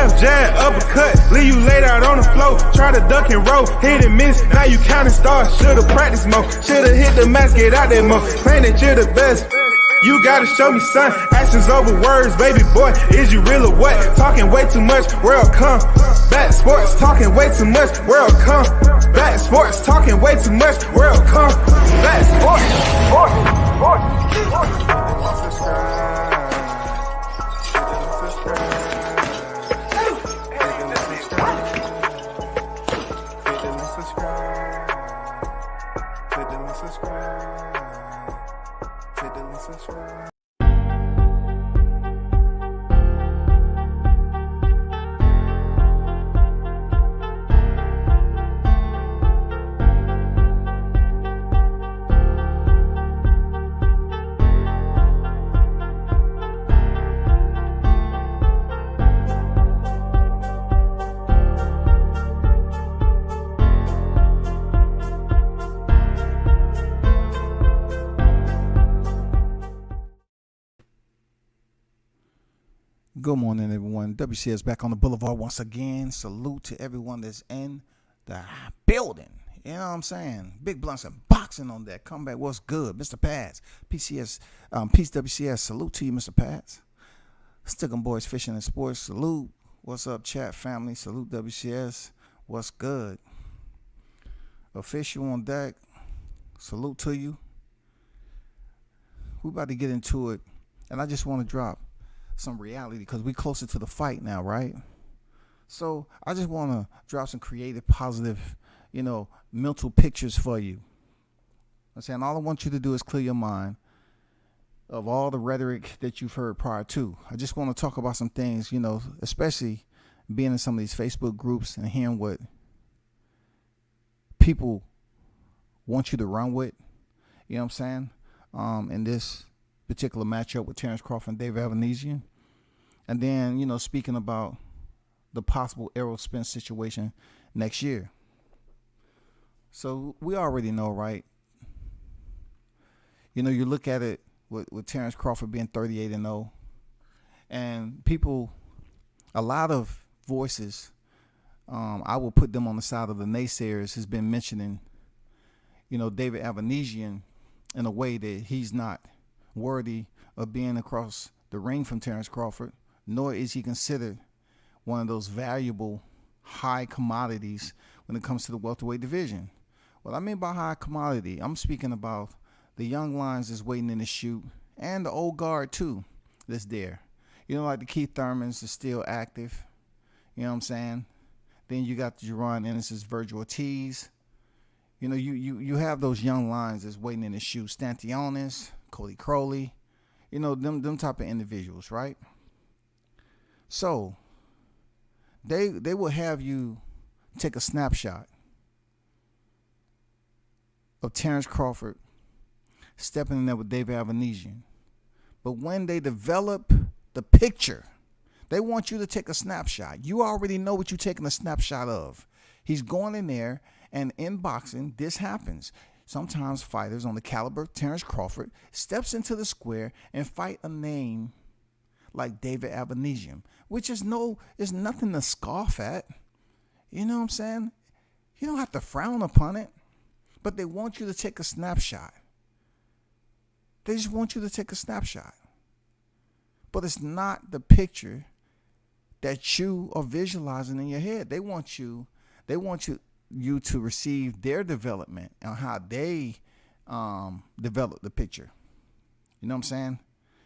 Left jab, uppercut, leave you laid out on the floor. Try to duck and roll, hit and miss, now you counting stars. Should've practiced more, should've hit the mask, get out there more. Claim that you're the best. You gotta show me, son, actions over words, baby boy, is you real or what? Talking way too much, world come back sports, talking way too much, world come back sports, talking way too much, world come back sports. Good morning, everyone. WCS back on the boulevard once again. Salute to everyone that's in the building. You know what I'm saying? Big blunts and boxing on that. Comeback. What's good? Mr. Pats. PCS, Peace WCS. Salute to you, Mr. Pats. Stickum Boys Fishing and Sports. Salute. What's up, chat family? Salute WCS. What's good? Official on deck. Salute to you. We about to get into it. And I just want to drop some reality because we closer to the fight now, right? So I just want to drop some creative, positive, mental pictures for you. I'm saying all I want you to do is clear your mind of all the rhetoric that you've heard prior to. I just want to talk about some things, especially being in some of these Facebook groups and hearing what people want you to run with. You know what I'm saying? In this particular matchup with Terrence Crawford and David Avanesian. And then, speaking about the possible Errol Spence situation next year. So we already know, right? You look at it with Terrence Crawford being 38-0, and people, a lot of voices, I will put them on the side of the naysayers, has been mentioning, David Avanesian in a way that he's not worthy of being across the ring from Terrence Crawford, nor is he considered one of those valuable high commodities when it comes to the welterweight division. What I mean by high commodity, I'm speaking about the young lions that's waiting in the chute and the old guard too that's there. Like the Keith Thurmans is still active. You know what I'm saying? Then you got the Jerron Ennis's, Virgil Ortiz. You have those young lions that's waiting in the chute. Stantionis, Cody Crowley, them type of individuals, right? So they will have you take a snapshot of Terrence Crawford stepping in there with David Avanesian. But when they develop the picture, they want you to take a snapshot. You already know what you're taking a snapshot of. He's going in there, and in boxing, this happens. Sometimes fighters on the caliber of Terrence Crawford steps into the square and fight a name like David Avanesian, which is nothing to scoff at. You know what I'm saying? You don't have to frown upon it, but they want you to take a snapshot. They just want you to take a snapshot. But it's not the picture that you are visualizing in your head. They want you to receive their development and how they develop the picture. You know what I'm saying?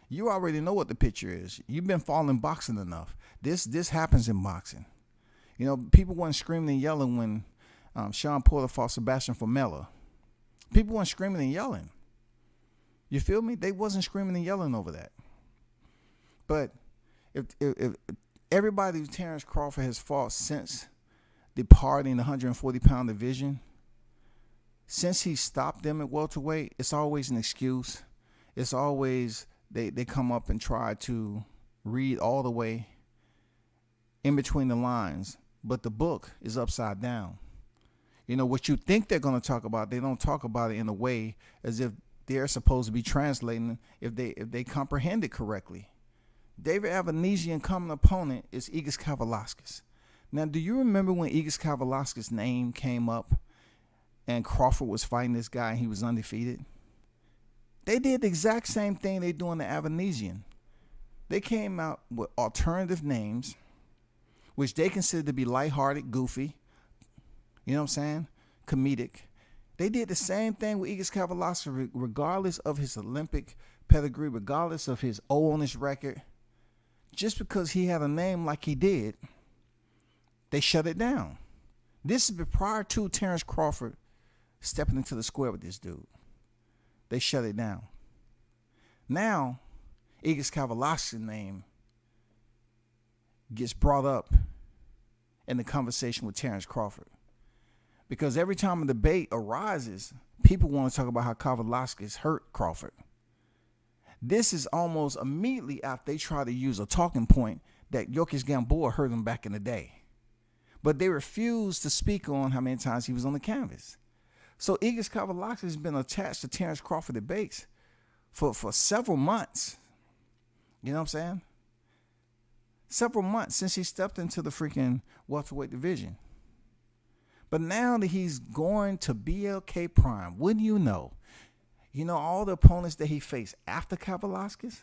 You already know what the picture is. You've been following boxing enough. This happens in boxing. People weren't screaming and yelling when Shawn Porter fought Sebastian Formella. People weren't screaming and yelling. You feel me? They wasn't screaming and yelling over that. But if everybody Terrence Crawford has fought since departing the 140-pound division, since he stopped them at welterweight, it's always an excuse. It's always they come up and try to read all the way in between the lines, but the book is upside down. What you think they're going to talk about, they don't talk about it in a way as if they're supposed to be translating if they comprehend it correctly. David Avanesian common opponent is Igis Kavalauskas. Now, do you remember when Igis Kavalauskas' name came up and Crawford was fighting this guy and he was undefeated? They did the exact same thing they do in the Avanesian. They came out with alternative names, which they considered to be lighthearted, goofy, you know what I'm saying, comedic. They did the same thing with Igis Kavalauskas, regardless of his Olympic pedigree, regardless of his O on his record. Just because he had a name like he did, they shut it down. This is prior to Terrence Crawford stepping into the square with this dude. They shut it down. Now, Igis Kavalauskas' name gets brought up in the conversation with Terrence Crawford. Because every time a debate arises, people want to talk about how Kavalauskas hurt Crawford. This is almost immediately after they try to use a talking point that Jokic Gamboa hurt him back in the day. But they refuse to speak on how many times he was on the canvas. So Igis Kavalauskas has been attached to Terrence Crawford debates for several months. You know what I'm saying? Several months since he stepped into the freaking welterweight division. But now that he's going to BLK Prime, wouldn't you know? You know, all the opponents that he faced after Kavalauskas,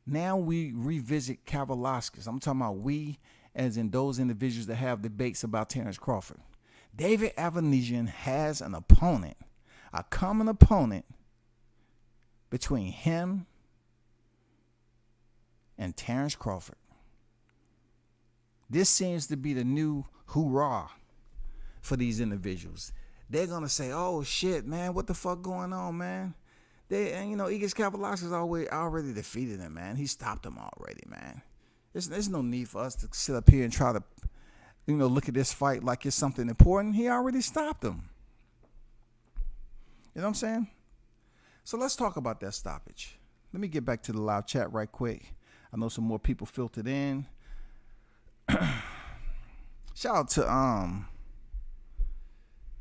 now we revisit Kavalauskas. I'm talking about we, as in those individuals that have debates about Terrence Crawford. David Avanesian has an opponent, a common opponent between him and Terrence Crawford. This seems to be the new hoorah for these individuals. They're going to say, oh, shit, man, what the fuck going on, man? Igis Kavalauskas already defeated him, man. He stopped him already, man. There's no need for us to sit up here and try to, look at this fight like it's something important. He already stopped him. You know what I'm saying? So let's talk about that stoppage. Let me get back to the live chat right quick. I know some more people filtered in. Shout out to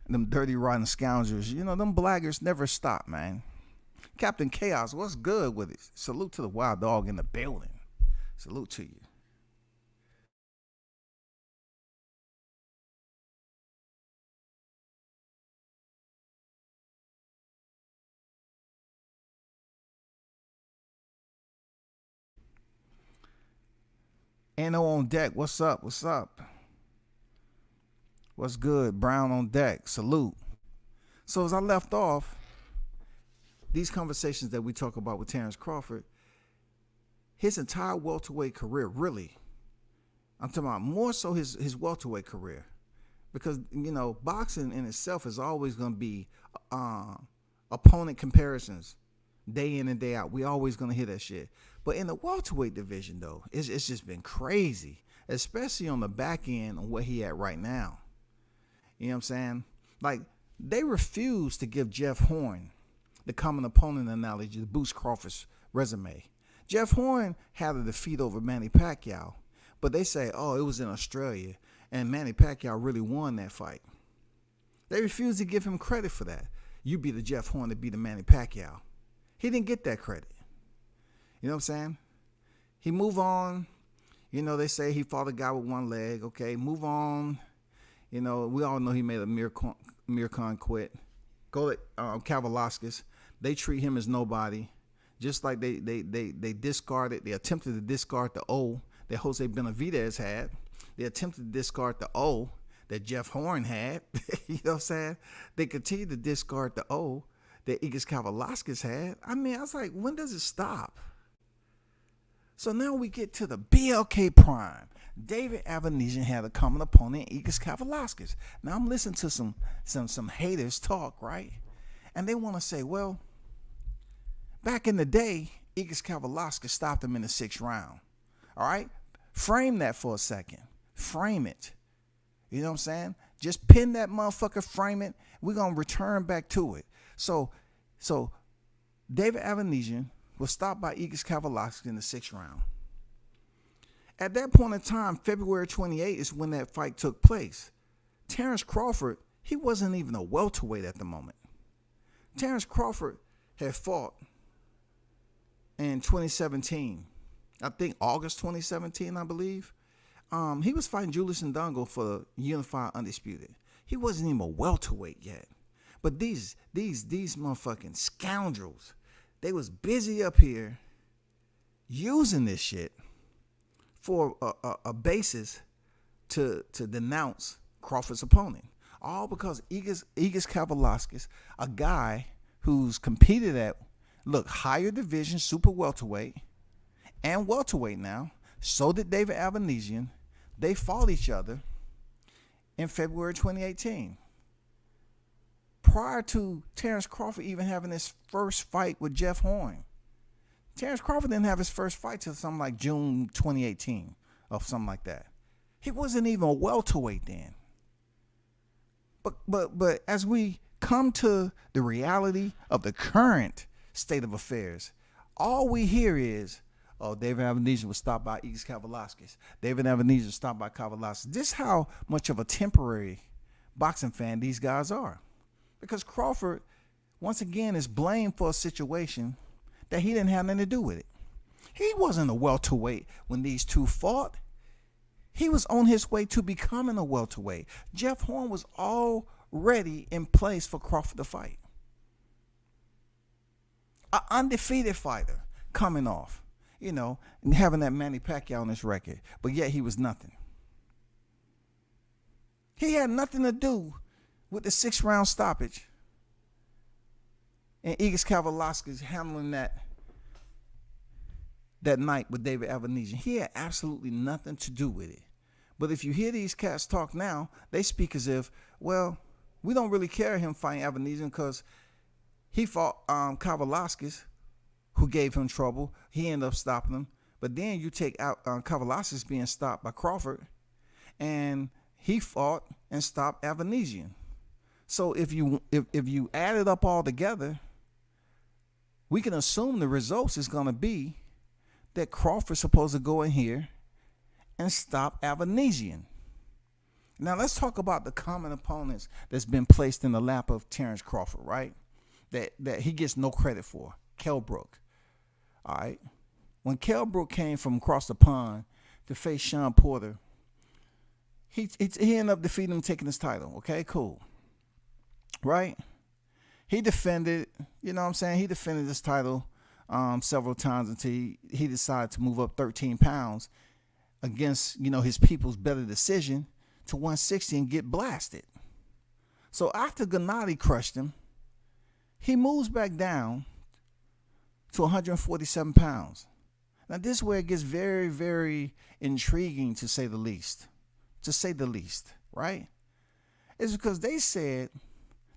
them dirty rotten scoundrels. Them blaggers never stop, man. Captain Chaos, what's good with it? Salute to the wild dog in the building. Salute to you. Anno on deck. What's up? What's up? What's good? Brown on deck. Salute. So as I left off, these conversations that we talk about with Terrence Crawford, his entire welterweight career, really, I'm talking about more so his welterweight career, because boxing in itself is always going to be opponent comparisons, day in and day out. We always going to hear that shit. But in the welterweight division, though, it's just been crazy, especially on the back end on where he at right now. You know what I'm saying? Like, they refuse to give Jeff Horn the common opponent analogy to boost Crawford's resume. Jeff Horn had a defeat over Manny Pacquiao, but they say, oh, it was in Australia, and Manny Pacquiao really won that fight. They refuse to give him credit for that. You be the Jeff Horn to beat the Manny Pacquiao. He didn't get that credit. You know what I'm saying? He move on. They say he fought a guy with one leg. Okay, move on. We all know he made a Mir Khan quit. Go to Kavalauskas. They treat him as nobody. Just like they discarded, they attempted to discard the O that Jose Benavidez had. They attempted to discard the O that Jeff Horn had. You know what I'm saying? They continue to discard the O that Igis Kavalauskas had. I was like, when does it stop? So now we get to the BLK Prime. David Avanesian had a common opponent, Igis Kavalauskas. Now I'm listening to some haters talk, right? And they want to say, well, back in the day, Igis Kavalauskas stopped him in the 6th round. All right? Frame that for a second. Frame it. You know what I'm saying? Just pin that motherfucker, frame it. We're going to return back to it. So David Avanesian was stopped by Igis Kavalauskas in the 6th round. At that point in time, February 28 is when that fight took place. Terrence Crawford, he wasn't even a welterweight at the moment. Terrence Crawford had fought in 2017 I think August 2017, I believe. He was fighting Julius Ndongo for the Unified Undisputed. He wasn't even a welterweight yet. But these motherfucking scoundrels, they was busy up here using this shit for a basis to denounce Crawford's opponent. All because Igis Kavalauskas, a guy who's competed at, higher division, super welterweight, and welterweight now. So did David Avanesian. They fought each other in February 2018. Prior to Terrence Crawford even having his first fight with Jeff Horn. Terrence Crawford didn't have his first fight till something like June 2018 or something like that. He wasn't even a welterweight then. But as we come to the reality of the current state of affairs, all we hear is, oh, David Avanesian was stopped by Igis Kavalauskas. David Avanesian was stopped by Kavalauskas. This is how much of a temporary boxing fan these guys are. Because Crawford, once again, is blamed for a situation that he didn't have nothing to do with it. He wasn't a welterweight when these two fought. He was on his way to becoming a welterweight. Jeff Horn was already in place for Crawford to fight. An undefeated fighter coming off, and having that Manny Pacquiao on his record, but yet he was nothing. He had nothing to do with the 6-round stoppage and Igis Kavalauskas handling that night with David Avanesian. He had absolutely nothing to do with it. But if you hear these cats talk now, they speak as if, well, we don't really care him fighting Avanesian because he fought Kavalauskas, who gave him trouble. He ended up stopping him. But then you take out Kavalauskas being stopped by Crawford, and he fought and stopped Avanesian. So if you add it up all together, we can assume the results is going to be that Crawford's supposed to go in here and stop Avanesian. Now let's talk about the common opponents that's been placed in the lap of Terrence Crawford, right? That he gets no credit for. Kell Brook. All right. When Kell Brook came from across the pond to face Shawn Porter, he ended up defeating him, taking his title. Okay, cool. Right? He defended, he defended this title several times until he decided to move up 13 pounds against, his people's better decision to 160 and get blasted. So after Gennady crushed him, he moves back down to 147 pounds. Now this is where it gets very, very intriguing, to say the least. Right? It's because they said,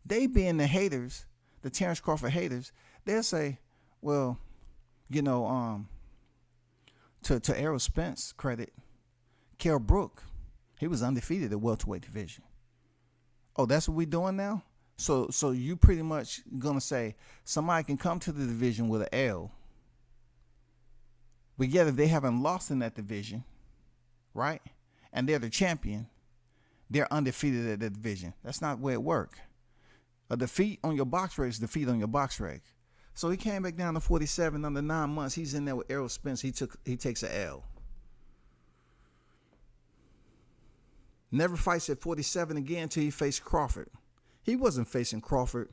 they being the haters, the Terrence Crawford haters, they'll say, well, to Errol Spence credit, Kell Brook, he was undefeated at welterweight division. Oh, that's what we doing now? So you pretty much gonna say somebody can come to the division with an L, but yet if they haven't lost in that division, right, and they're the champion, they're undefeated at that division. That's not where it works. A defeat on your box reg is defeat on your box reg. So he came back down to 47 under 9 months. He's in there with Errol Spence. He takes a L. Never fights at 47 again until he faced Crawford. He wasn't facing Crawford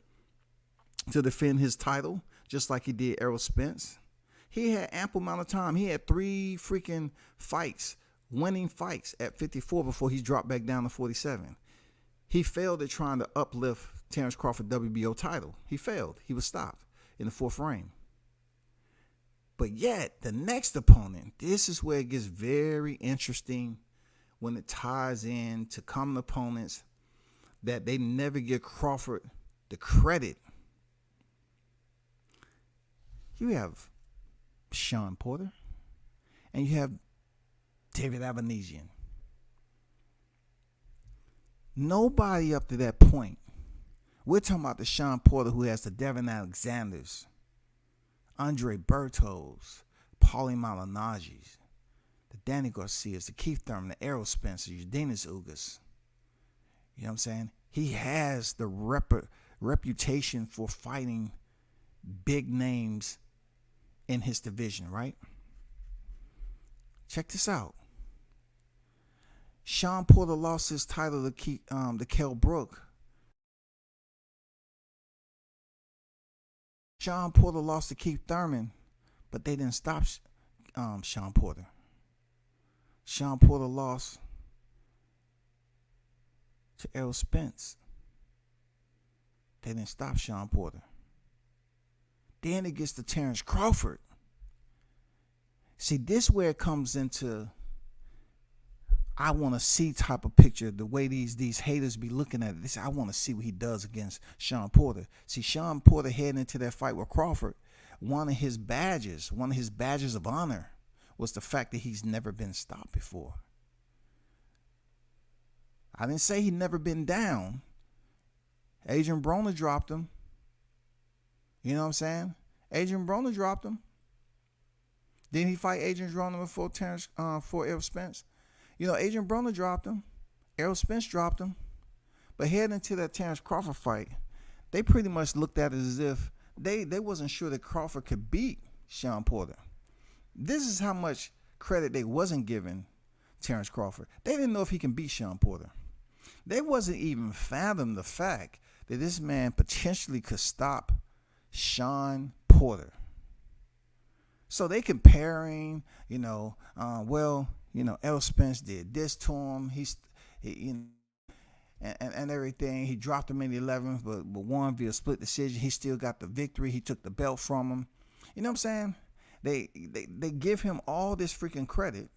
to defend his title, just like he did Errol Spence. He had ample amount of time. He had 3 freaking fights, winning fights at 54 before he dropped back down to 47. He failed at trying to uplift Terrence Crawford WBO title. He failed. He was stopped in the 4th frame. But yet, the next opponent, this is where it gets very interesting when it ties in to common opponents that they never give Crawford the credit. You have Shawn Porter and you have David Avanesian. Nobody up to that point. We're talking about the Shawn Porter who has the Devin Alexanders, Andre Bertos, Paulie Malignaggi's, the Danny Garcias, the Keith Thurman, the Errol Spencer, Dennis Ugas. You know what I'm saying? He has the reputation for fighting big names in his division, right? Check this out. Shawn Porter lost his title to Kell Brook. Shawn Porter lost to Keith Thurman, but they didn't stop Shawn Porter. Shawn Porter lost to Errol Spence. They didn't stop Shawn Porter. Then it gets to Terrence Crawford. See, this is where it comes into I want to see type of picture, the way these haters be looking at it. I want to see what he does against Shawn Porter. See, Shawn Porter heading into that fight with Crawford, one of his badges of honor was the fact that he's never been stopped before. I didn't say he'd never been down. Adrian Broner dropped him. You know what I'm saying? Adrian Broner dropped him. Didn't he fight Adrian Broner before Errol Spence? You know, Adrian Broner dropped him. Errol Spence dropped him. But heading into that Terrence Crawford fight, they pretty much looked at it as if they wasn't sure that Crawford could beat Shawn Porter. This is how much credit they wasn't giving Terrence Crawford. They didn't know if he can beat Shawn Porter. They wasn't even fathom the fact that this man potentially could stop Shawn Porter. So they comparing, Errol Spence did this to him. And everything. He dropped him in the 11th, but won via split decision. He still got the victory. He took the belt from him. You know what I'm saying? They give him all this freaking credit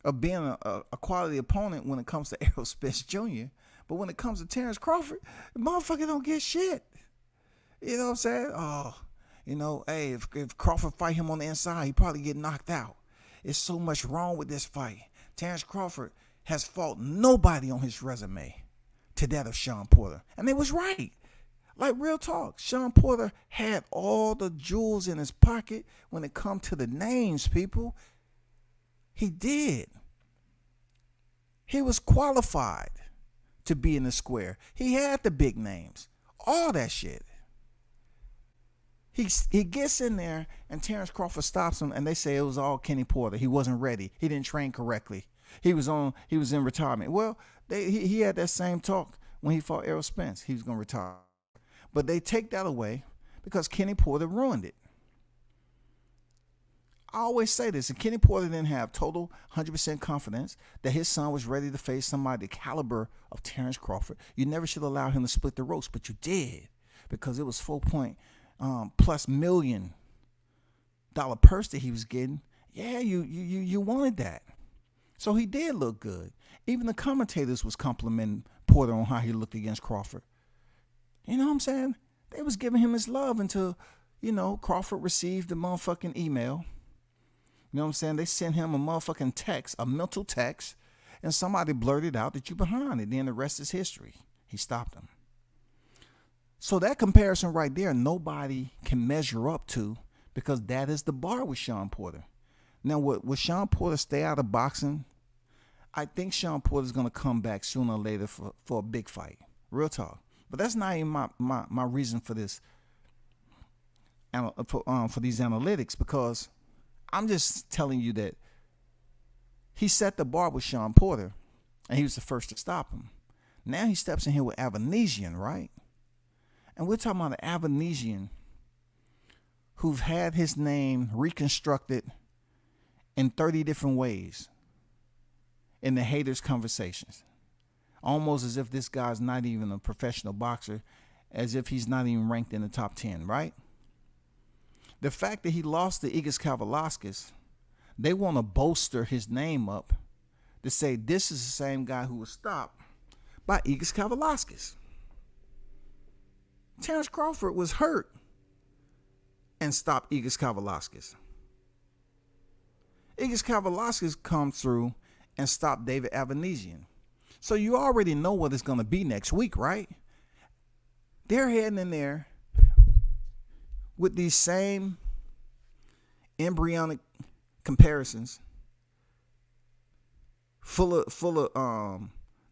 of being a quality opponent when it comes to Errol Spence Jr. But when it comes to Terrence Crawford, the motherfucker don't get shit. You know what I'm saying? Hey, if Crawford fight him on the inside, he probably get knocked out. There's so much wrong with this fight. Terrence Crawford has fought nobody on his resume to that of Shawn Porter. And they was right. Like, real talk. Shawn Porter had all the jewels in his pocket when it come to the names, people. He did. He was qualified to be in the square. He had the big names. All that shit. He gets in there, and Terrence Crawford stops him, and they say it was all Kenny Porter. He wasn't ready. He didn't train correctly. He was in retirement. Well, he had that same talk when he fought Errol Spence. He was going to retire. But they take that away because Kenny Porter ruined it. I always say this, and Kenny Porter didn't have total 100% confidence that his son was ready to face somebody the caliber of Terrence Crawford. You never should allow him to split the ropes, but you did, because it was $4+ million purse that he was getting. Yeah, you wanted that. So he did look good. Even the commentators was complimenting Porter on how he looked against Crawford. You know what I'm saying? They was giving him his love until, Crawford received the motherfucking email. You know what I'm saying? They sent him a motherfucking text, a mental text, and somebody blurted out that you behind it. Then the rest is history. He stopped him. So that comparison right there, nobody can measure up to, because that is the bar with Shawn Porter. Now, will Shawn Porter stay out of boxing? I think Shawn Porter's going to come back sooner or later for a big fight. Real talk. But that's not even my reason for this, for these analytics, because I'm just telling you that he set the bar with Shawn Porter, and he was the first to stop him. Now he steps in here with Avanesian, right? And we're talking about an Avanesian who've had his name reconstructed in 30 different ways in the haters' conversations. Almost as if this guy's not even a professional boxer, as if he's not even ranked in the top 10, right? The fact that he lost to Igor Kavalauskas, they want to bolster his name up to say this is the same guy who was stopped by Igor Kavalauskas. Terrence Crawford was hurt and stopped Igor Kavalauskas. Igor Kavalauskas come through and stopped David Avanesian. So you already know what it's going to be next week, right? They're heading in there with these same embryonic comparisons, full of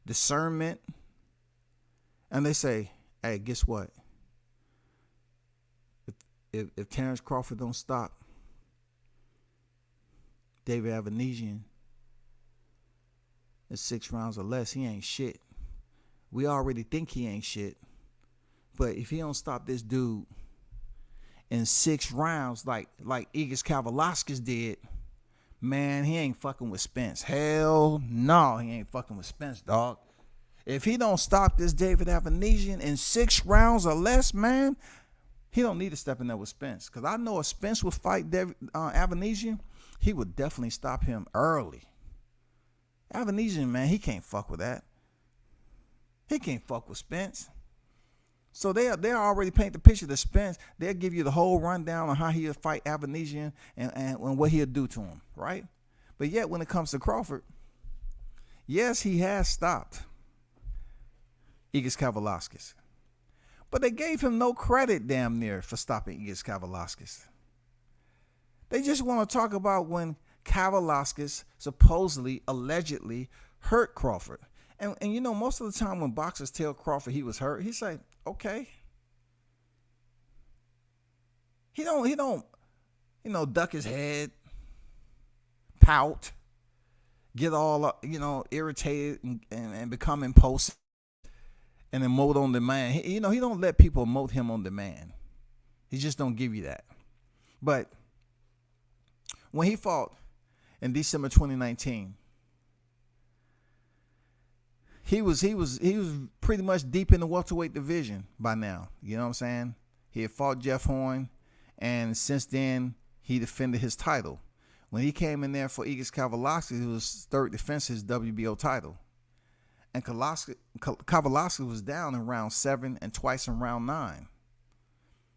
discernment, and they say, "Hey, guess what? If Terrence Crawford don't stop David Avanesian in 6 rounds or less, he ain't shit. We already think he ain't shit. But if he don't stop this dude in 6 rounds like Igis Kavalauskas did, man, he ain't fucking with Spence. Hell no, he ain't fucking with Spence, dog. If he don't stop this David Avanesian in 6 rounds or less, man, he don't need to step in there with Spence. Because I know if Spence would fight Avanesian, he would definitely stop him early. Avanesian, man, he can't fuck with that. He can't fuck with Spence. So they already paint the picture to Spence. They'll give you the whole rundown on how he'll fight Avanesian and what he'll do to him, right? But yet when it comes to Crawford, yes, he has stopped Igis Kavalauskas. But they gave him no credit damn near for stopping Igis Kavalauskas. They just want to talk about when Kavalauskas supposedly, allegedly hurt Crawford. And you know, most of the time when boxers tell Crawford he was hurt, he say, okay. He don't, duck his head, pout, get all, irritated and become impulsive and emote on demand. He don't let people emote him on demand. He just don't give you that. But when he fought in December 2019, he was pretty much deep in the welterweight division by now. You know what I'm saying? He had fought Jeff Horn, and since then he defended his title. When he came in there for Igis Kavalauskas, it was third defense of his WBO title. And Kavalauskas was down in round 7 and twice in round 9.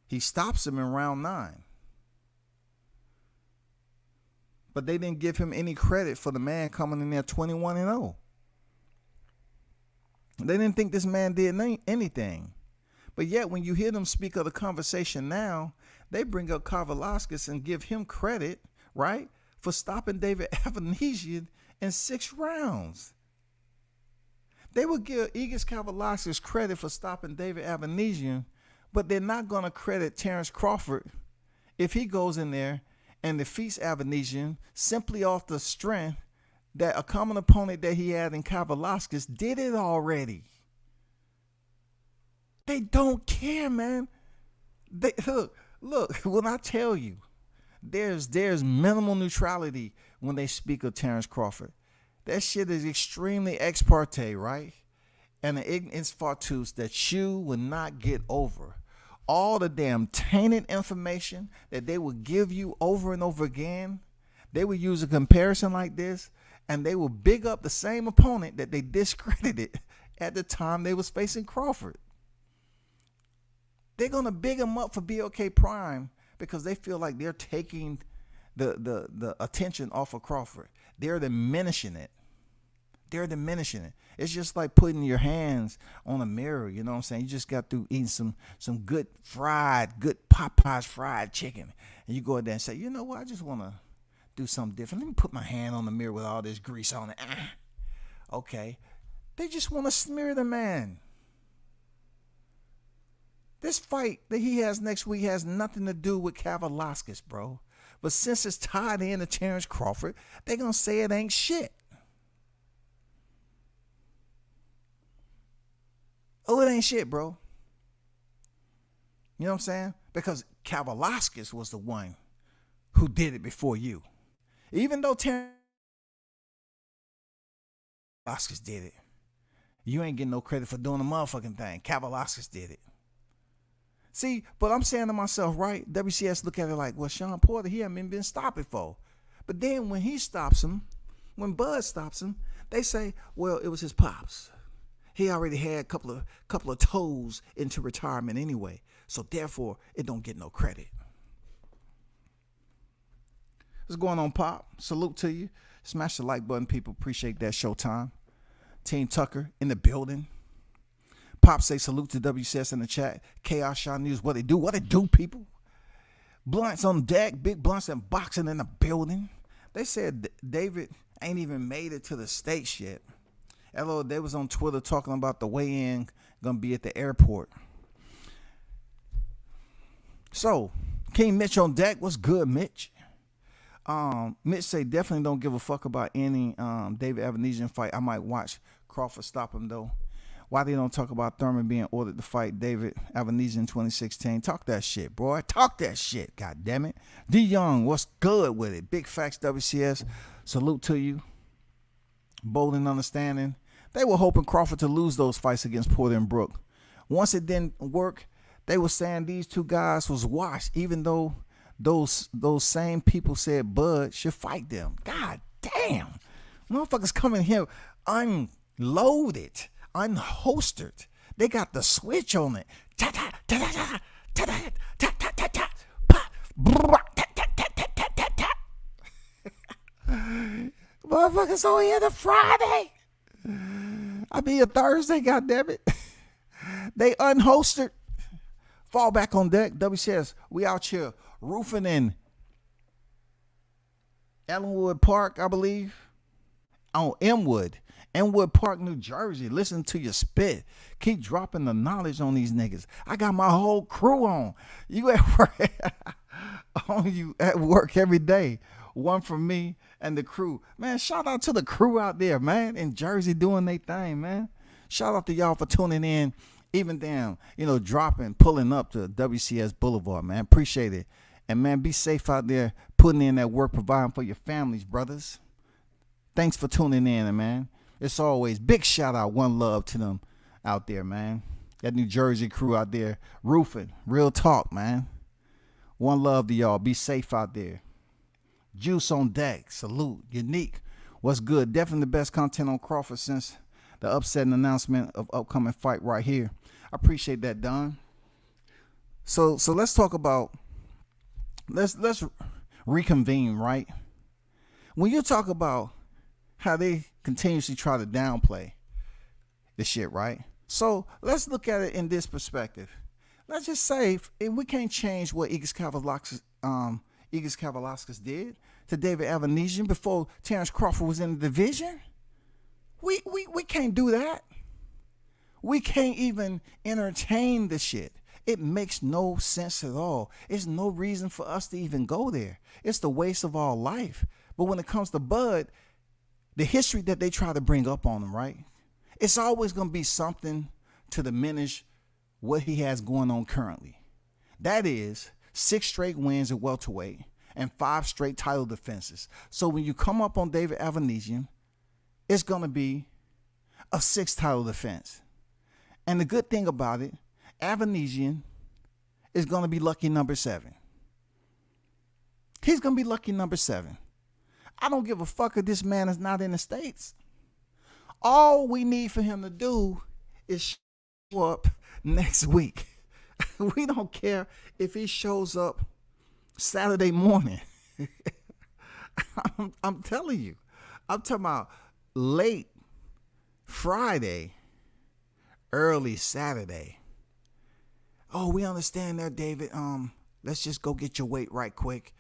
He stops him in round 9. But they didn't give him any credit for the man coming in there 21-0. They didn't think this man did anything. But yet when you hear them speak of the conversation now, they bring up Kavalauskas and give him credit, right, for stopping David Avanesian in 6 rounds. They would give Igis Kavalauskas credit for stopping David Avanesian, but they're not going to credit Terrence Crawford if he goes in there and defeats Avanesian simply off the strength that a common opponent that he had in Kavalauskas did it already. They don't care, man. They look, when I tell you, there's minimal neutrality when they speak of Terrence Crawford. That shit is extremely ex parte, right? And the ignorance fartus that you will not get over. All the damn tainted information that they will give you over and over again, they will use a comparison like this, and they will big up the same opponent that they discredited at the time they was facing Crawford. They're going to big him up for BOK Prime because they feel like they're taking the attention off of Crawford. They're diminishing it. It's just like putting your hands on a mirror, you know what I'm saying? You just got through eating some good Popeyes fried chicken. And you go in there and say, you know what, I just want to do something different. Let me put my hand on the mirror with all this grease on it. Okay. They just want to smear the man. This fight that he has next week has nothing to do with Kavalauskas, bro. But since it's tied in to Terrence Crawford, they're going to say it ain't shit. Oh, it ain't shit, bro. You know what I'm saying? Because Kavalauskas was the one who did it before you. Even though Terrence Kavalauskas did it, you ain't getting no credit for doing the motherfucking thing. Kavalauskas did it. See, but I'm saying to myself, right? WCS look at it like, well, Shawn Porter, he hasn't been stopped before. But then when he stops him, when Bud stops him, they say, well, it was his pops. He already had a couple of toes into retirement anyway. So therefore, it don't get no credit. What's going on, Pop? Salute to you. Smash the like button, people. Appreciate that. Showtime. Team Tucker in the building. Pop say salute to WCS in the chat. Chaos Shot News. What they do, people. Blunts on deck. Big Blunts and boxing in the building. They said David ain't even made it to the States yet. Hello, they was on Twitter talking about the weigh-in gonna be at the airport. So, King Mitch on deck. What's good, Mitch? Mitch say definitely don't give a fuck about any David Avanesian fight. I might watch Crawford stop him though. Why they don't talk about Thurman being ordered to fight David Avanesian in 2016? Talk that shit, boy. Talk that shit. God damn it. D Young, what's good with it? Big facts, WCS. Salute to you. Bold and understanding. They were hoping Crawford to lose those fights against Porter and Brook. Once it didn't work, they were saying these two guys was washed, even though those same people said Bud should fight them. God damn. Motherfuckers coming here unloaded, unholstered. They got the switch on it. Motherfuckers only here to Friday. I mean a Thursday, goddammit. They unholstered. Fall back on deck. WCS, we out here roofing in Ellenwood Park, I believe. On Elmwood Park, New Jersey. Listen to your spit. Keep dropping the knowledge on these niggas. I got my whole crew on. You at work, on you at work every day. One from me and the crew. Man, shout out to the crew out there, man, in Jersey doing their thing, man. Shout out to y'all for tuning in. Even damn, pulling up to WCS Boulevard, man. Appreciate it. And man, be safe out there, putting in that work, providing for your families, brothers. Thanks for tuning in, man. It's always big shout out, one love to them out there, man. That New Jersey crew out there roofing. Real talk, man. One love to y'all. Be safe out there. Juice on deck. Salute. Unique. What's good? Definitely the best content on Crawford since the upsetting announcement of upcoming fight right here. I appreciate that, Don. So let's talk about, let's reconvene, right? When you talk about how they continuously try to downplay the shit, right? So let's look at it in this perspective. Let's just say if we can't change what Igis Kavalauskas did to David Avanesian before Terrence Crawford was in the division. We can't do that. We can't even entertain the shit. It makes no sense at all. It's no reason for us to even go there. It's the waste of our life. But when it comes to Bud, the history that they try to bring up on him, right? It's always going to be something to diminish what he has going on currently. That is 6 straight wins at welterweight and 5 straight title defenses. So when you come up on David Avanesian, it's going to be a 6th title defense. And the good thing about it, Avanesian is going to be lucky number 7. He's going to be lucky number 7. I don't give a fuck if this man is not in the States. All we need for him to do is show up next week. We don't care if he shows up Saturday morning. I'm telling you. I'm talking about late Friday, early Saturday. Oh, we understand that, David. Let's just go get your weight right quick.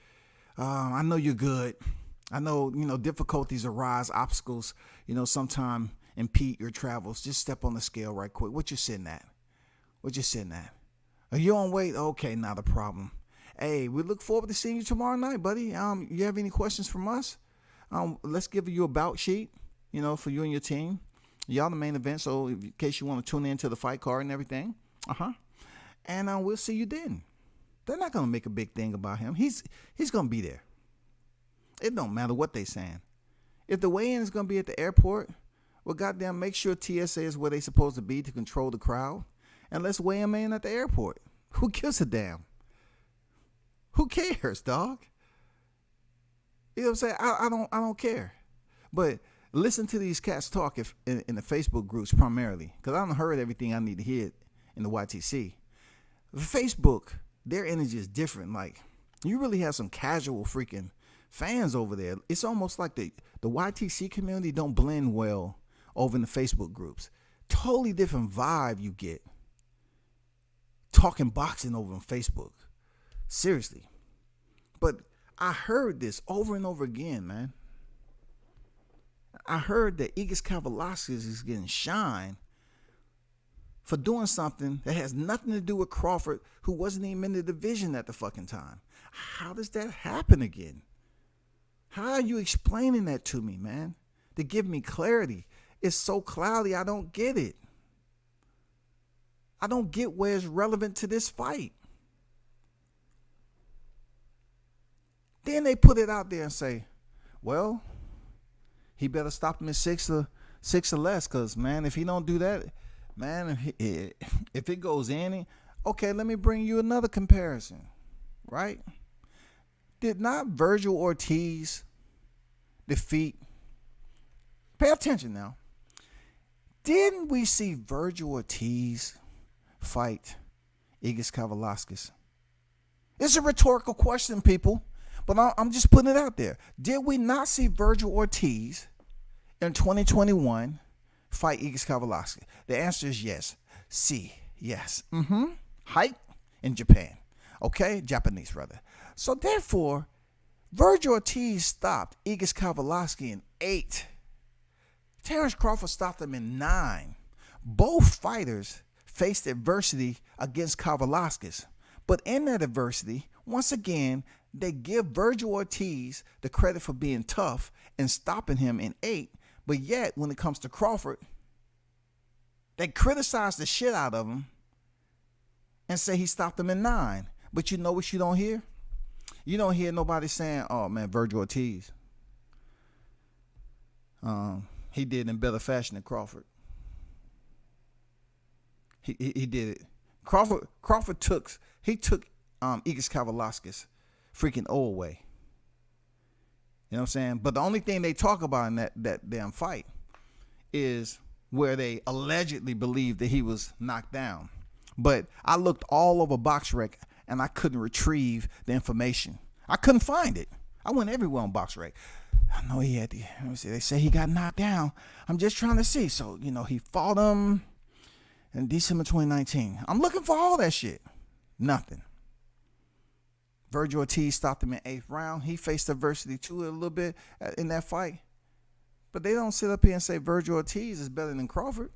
I know you're good. I know, difficulties arise, obstacles, sometime impede your travels. Just step on the scale right quick. What you sitting at? Are you on weight? Okay, not a problem. Hey, we look forward to seeing you tomorrow night, buddy. You have any questions from us? Let's give you a bout sheet, for you and your team. Y'all the main event, so in case you want to tune into the fight card and everything. And we'll see you then. They're not going to make a big thing about him. He's going to be there. It don't matter what they saying. If the weigh-in is going to be at the airport, well, goddamn, make sure TSA is where they supposed to be to control the crowd. And let's weigh him in at the airport. Who gives a damn? Who cares, dog? You know what I'm saying? I don't care. But listen to these cats talk in the Facebook groups primarily, because I done heard everything I need to hear in the YTC. Facebook, their energy is different. Like, you really have some casual freaking fans over there. It's almost like the YTC community don't blend well over in the Facebook groups. Totally different vibe you get talking boxing over on Facebook. Seriously. But I heard this over and over again, man. I heard that Igis Kavalauskas is getting shine for doing something that has nothing to do with Crawford, who wasn't even in the division at the fucking time. How does that happen again? How are you explaining that to me, man? To give me clarity. It's so cloudy, I don't get it. I don't get where it's relevant to this fight. Then they put it out there and say, well, he better stop him at six or less, because, man, if he don't do that, man, if it goes in, okay, let me bring you another comparison, right? Did not Virgil Ortiz defeat, pay attention now, didn't we see Virgil Ortiz fight Igis Kavalauskas? It's a rhetorical question, people, but I'm just putting it out there. Did we not see Virgil Ortiz in 2021 fight Igis Kavalauskas? The answer is yes. Yes. Height in Japan. Okay? Japanese, rather. So therefore, Virgil Ortiz stopped Igis Kavalauskas in 8. Terrence Crawford stopped him in 9. Both fighters faced adversity against Kavalauskas. But in that adversity, once again, they give Virgil Ortiz the credit for being tough and stopping him in 8. But yet, when it comes to Crawford, they criticize the shit out of him and say he stopped him in 9. But you know what you don't hear? You don't hear nobody saying, oh, man, Virgil Ortiz, he did in better fashion than Crawford. He did it. Crawford took Igis Kavalauskas freaking O away. You know what I'm saying? But the only thing they talk about in that damn fight is where they allegedly believe that he was knocked down. But I looked all over BoxRec and I couldn't retrieve the information. I couldn't find it. I went everywhere on BoxRec. I know he had let me see, they say he got knocked down. I'm just trying to see. So, he fought him in December 2019. I'm looking for all that shit. Nothing. Virgil Ortiz stopped him in 8th round. He faced adversity too a little bit in that fight. But they don't sit up here and say Virgil Ortiz is better than Crawford.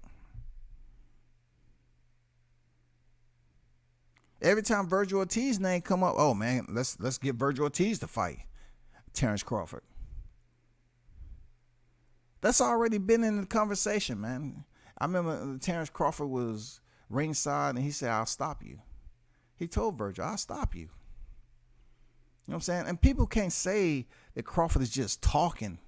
Every time Virgil Ortiz's name come up, oh man, let's get Virgil Ortiz to fight Terrence Crawford. That's already been in the conversation, man. I remember Terrence Crawford was ringside and he said, I'll stop you. He told Virgil, I'll stop you. You know what I'm saying? And people can't say that Crawford is just talking,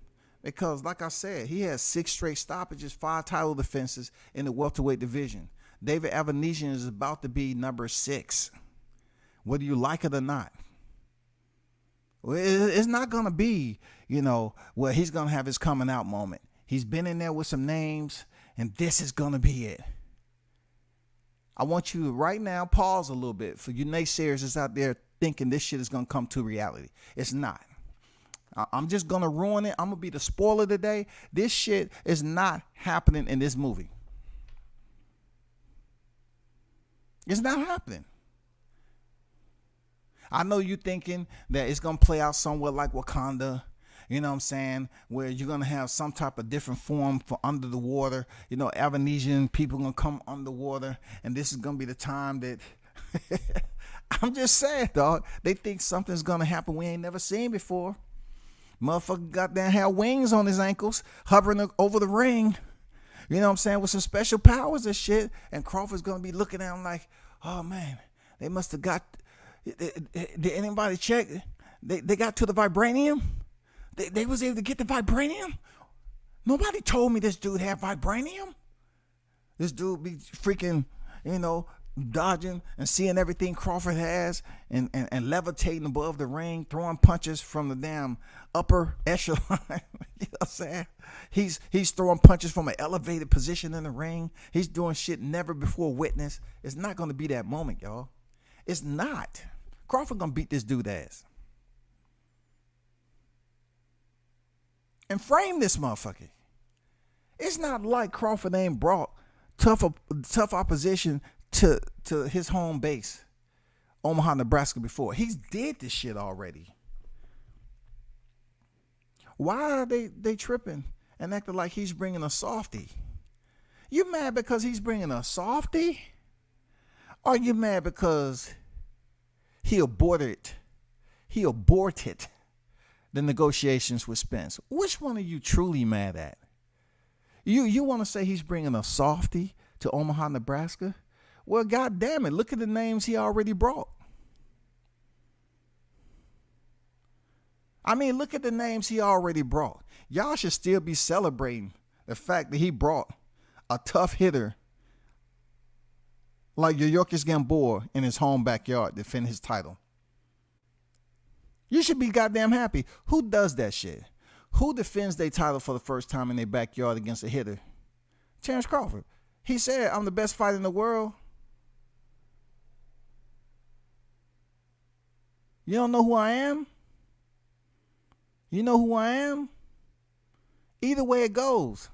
because, like I said, he has 6 straight stoppages, 5 title defenses in the welterweight division. David Avanesian is about to be number 6, whether you like it or not. It's not going to be, where he's going to have his coming out moment. He's been in there with some names, and this is going to be it. I want you to right now pause a little bit for you naysayers that's out there thinking this shit is going to come to reality. It's not. I'm just going to ruin it. I'm going to be the spoiler today. This shit is not happening in this movie. It's not happening. I know you thinking that it's going to play out somewhere like Wakanda, you know what I'm saying, where you're going to have some type of different form for under the water. Avanesian people going to come underwater, and this is going to be the time that I'm just saying, dog. They think something's going to happen we ain't never seen before. Motherfucker goddamn had wings on his ankles, hovering over the ring. You know what I'm saying? With some special powers and shit. And Crawford's going to be looking at him like, oh, man, they must have got, did anybody check? They got to the vibranium? They was able to get the vibranium? Nobody told me this dude had vibranium. This dude be freaking, dodging and seeing everything Crawford has and levitating above the ring, throwing punches from the damn upper echelon. You know what I'm saying? He's throwing punches from an elevated position in the ring. He's doing shit never before witnessed. It's not going to be that moment, y'all. It's not. Crawford going to beat this dude ass. And frame this motherfucker. It's not like Crawford ain't brought tough opposition to his home base, Omaha, Nebraska, before. He's did this shit already. Why are they tripping and acting like he's bringing a softie? You mad because he's bringing a softie? Or you mad because he aborted the negotiations with Spence. Which one are you truly mad at? You want to say he's bringing a softie to Omaha, Nebraska? Well, God damn it, look at the names he already brought. I mean, look at the names he already brought. Y'all should still be celebrating the fact that he brought a tough hitter like Yuriorkis Gamboa in his home backyard to defend his title. You should be goddamn happy. Who does that shit? Who defends their title for the first time in their backyard against a hitter? Terrence Crawford. He said, I'm the best fighter in the world. You don't know who I am? You know who I am? Either way it goes.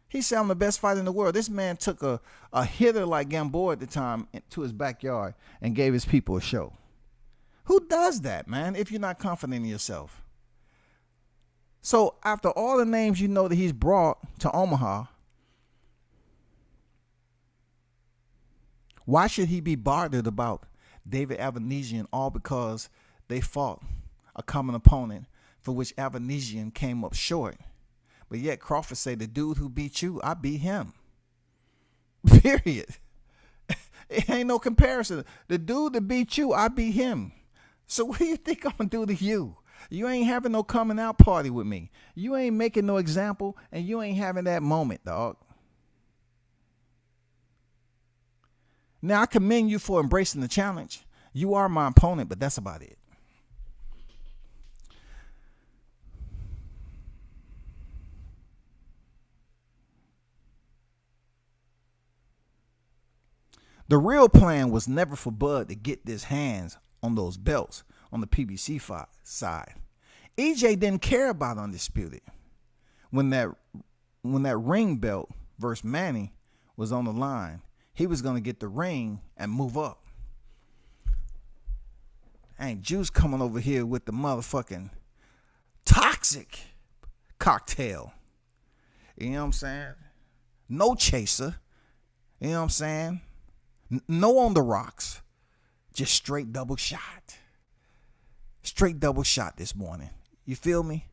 He said, I'm the best fighter in the world. This man took a hitter like Gamboa at the time to his backyard and gave his people a show. Who does that, man, if you're not confident in yourself? So after all the names you know that he's brought to Omaha, why should he be bothered about David Avanesian all because they fought a common opponent for which Avanesian came up short? But yet Crawford say, the dude who beat you, I beat him. Period. It ain't no comparison. The dude that beat you, I beat him. So what do you think I'm going to do to you? You ain't having no coming out party with me. You ain't making no example, and you ain't having that moment, dog. Now, I commend you for embracing the challenge. You are my opponent, but that's about it. The real plan was never for Bud to get his hands on those belts on the PBC side. EJ didn't care about Undisputed. When that ring belt versus Manny was on the line, he was going to get the ring and move up. Ain't Juice coming over here with the motherfucking toxic cocktail. You know what I'm saying? No chaser. You know what I'm saying? No on the rocks. Just straight double shot. Straight double shot this morning. You feel me?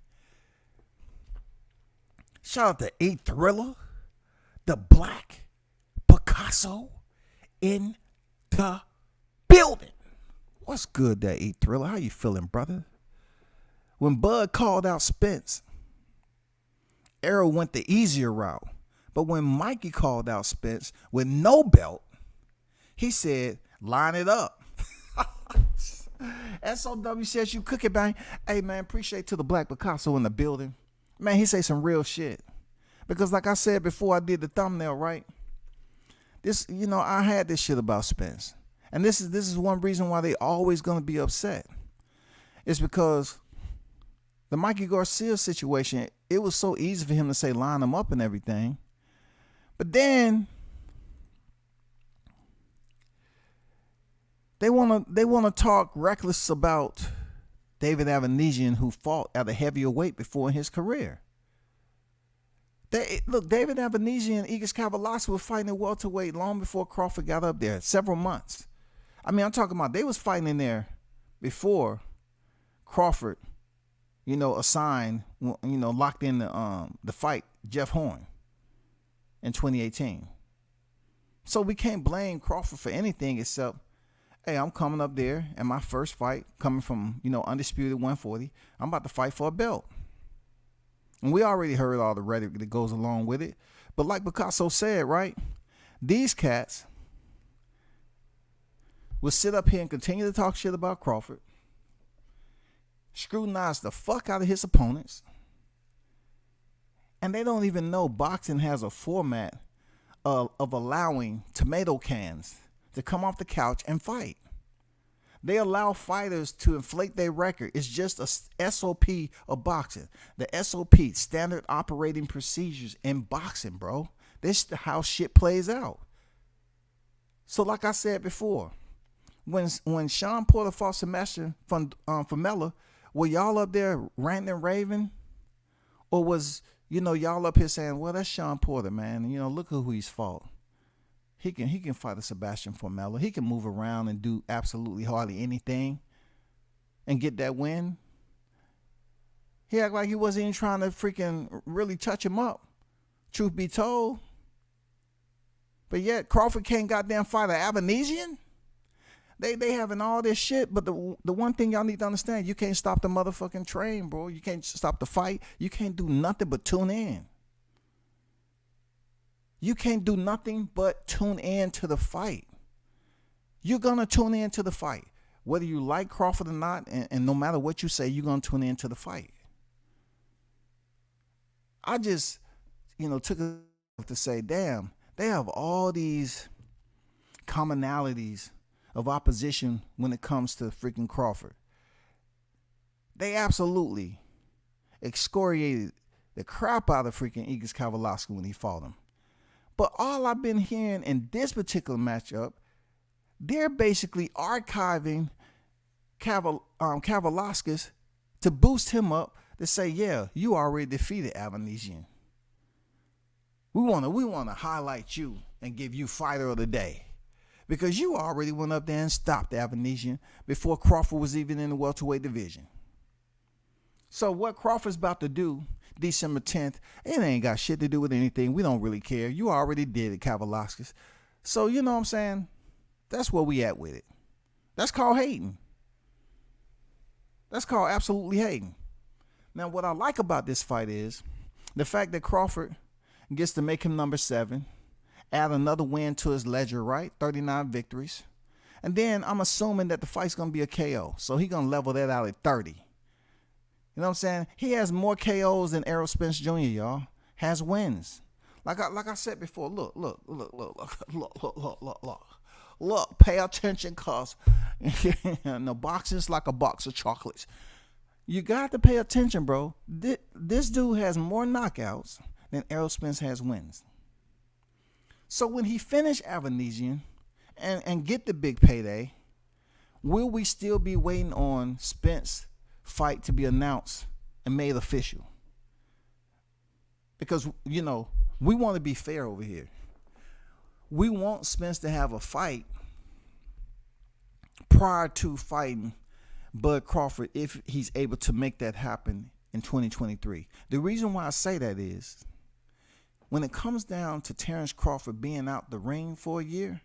Shout out to A Thriller, the Black Picasso in the building. What's good, that A Thriller? How you feeling, brother? When Bud called out Spence, Arrow went the easier route. But when Mikey called out Spence with no belt, he said, line it up. SOW says you cook it, bang. Hey, man, appreciate to the Black Picasso in the building. Man, he say some real shit. Because like I said before I did the thumbnail, right? This, you know, I had this shit about Spence. And this is one reason why they always going to be upset. It's because the Mikey Garcia situation, it was so easy for him to say line him up and everything. But then they want to talk reckless about David Avanesian, who fought at a heavier weight before in his career. Look, David Avanesian and Igis Kavalauskas were fighting at welterweight long before Crawford got up there, several months. I mean, I'm talking about they was fighting in there before Crawford, you know, assigned, you know, locked in the fight, Jeff Horn in 2018. So we can't blame Crawford for anything except, hey, I'm coming up there and my first fight coming from, you know, Undisputed 140. I'm about to fight for a belt. And we already heard all the rhetoric that goes along with it. But like Picasso said, right? These cats will sit up here and continue to talk shit about Crawford, scrutinize the fuck out of his opponents, and they don't even know boxing has a format of allowing tomato cans to come off the couch and fight. They allow fighters to inflate their record. It's just a SOP of boxing. The SOP, standard operating procedures in boxing, bro. This is how shit plays out. So like I said before, when Shawn Porter fought Sebastian Famella, were y'all up there ranting and raving? Or was, you know, y'all up here saying, well, that's Shawn Porter, man. You know, look at who he's fought. He can fight a Sebastian Famella. He can move around and do absolutely hardly anything and get that win. He act like he wasn't even trying to freaking really touch him up. Truth be told. But yet Crawford can't goddamn fight an Avanesian. They having all this shit, but the one thing y'all need to understand, you can't stop the motherfucking train, bro. You can't stop the fight. You can't do nothing but tune in. You can't do nothing but tune in to the fight. You're going to tune in to the fight. Whether you like Crawford or not, and no matter what you say, you're going to tune in to the fight. I just, took it to say, damn, they have all these commonalities of opposition when it comes to freaking Crawford. They absolutely excoriated the crap out of freaking Igor Kavaliauskas when he fought him. But all I've been hearing in this particular matchup, they're basically archiving Kavaliauskas to boost him up to say, yeah, you already defeated Avanesian. We want to highlight you and give you fighter of the day. Because you already went up there and stopped the Avanesian before Crawford was even in the welterweight division. So what Crawford's about to do December 10th, it ain't got shit to do with anything. We don't really care. You already did it, Kavaliauskas. So you know what I'm saying? That's where we at with it. That's called hating. That's called absolutely hating. Now what I like about this fight is the fact that Crawford gets to make him number 7. Add another win to his ledger, right? 39 victories. And then I'm assuming that the fight's going to be a KO. So he's going to level that out at 30. You know what I'm saying? He has more KOs than Errol Spence Jr., y'all. Has wins. Like I said before, look. Look, pay attention, cuz no, boxing's like a box of chocolates. You got to pay attention, bro. This dude has more knockouts than Errol Spence has wins. So when he finish Avanesian and get the big payday, will we still be waiting on Spence fight to be announced and made official? Because, we want to be fair over here. We want Spence to have a fight prior to fighting Bud Crawford if he's able to make that happen in 2023. The reason why I say that is when it comes down to Terrence Crawford being out the ring for a year,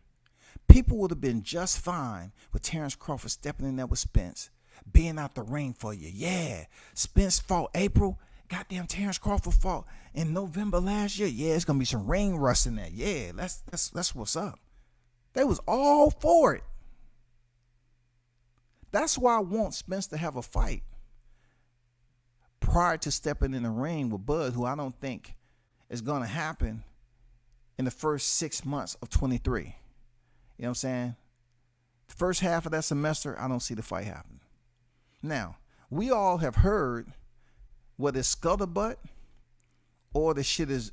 people would have been just fine with Terrence Crawford stepping in there with Spence, being out the ring for a year. Yeah, Spence fought April. Goddamn, Terrence Crawford fought in November last year. Yeah, it's gonna be some ring rust in there. Yeah, that's what's up. They was all for it. That's why I want Spence to have a fight prior to stepping in the ring with Bud, who I don't think is going to happen in the first 6 months of 23. You know what I'm saying? The first half of that semester, I don't see the fight happen. Now, we all have heard whether it's scuttlebutt or the shit is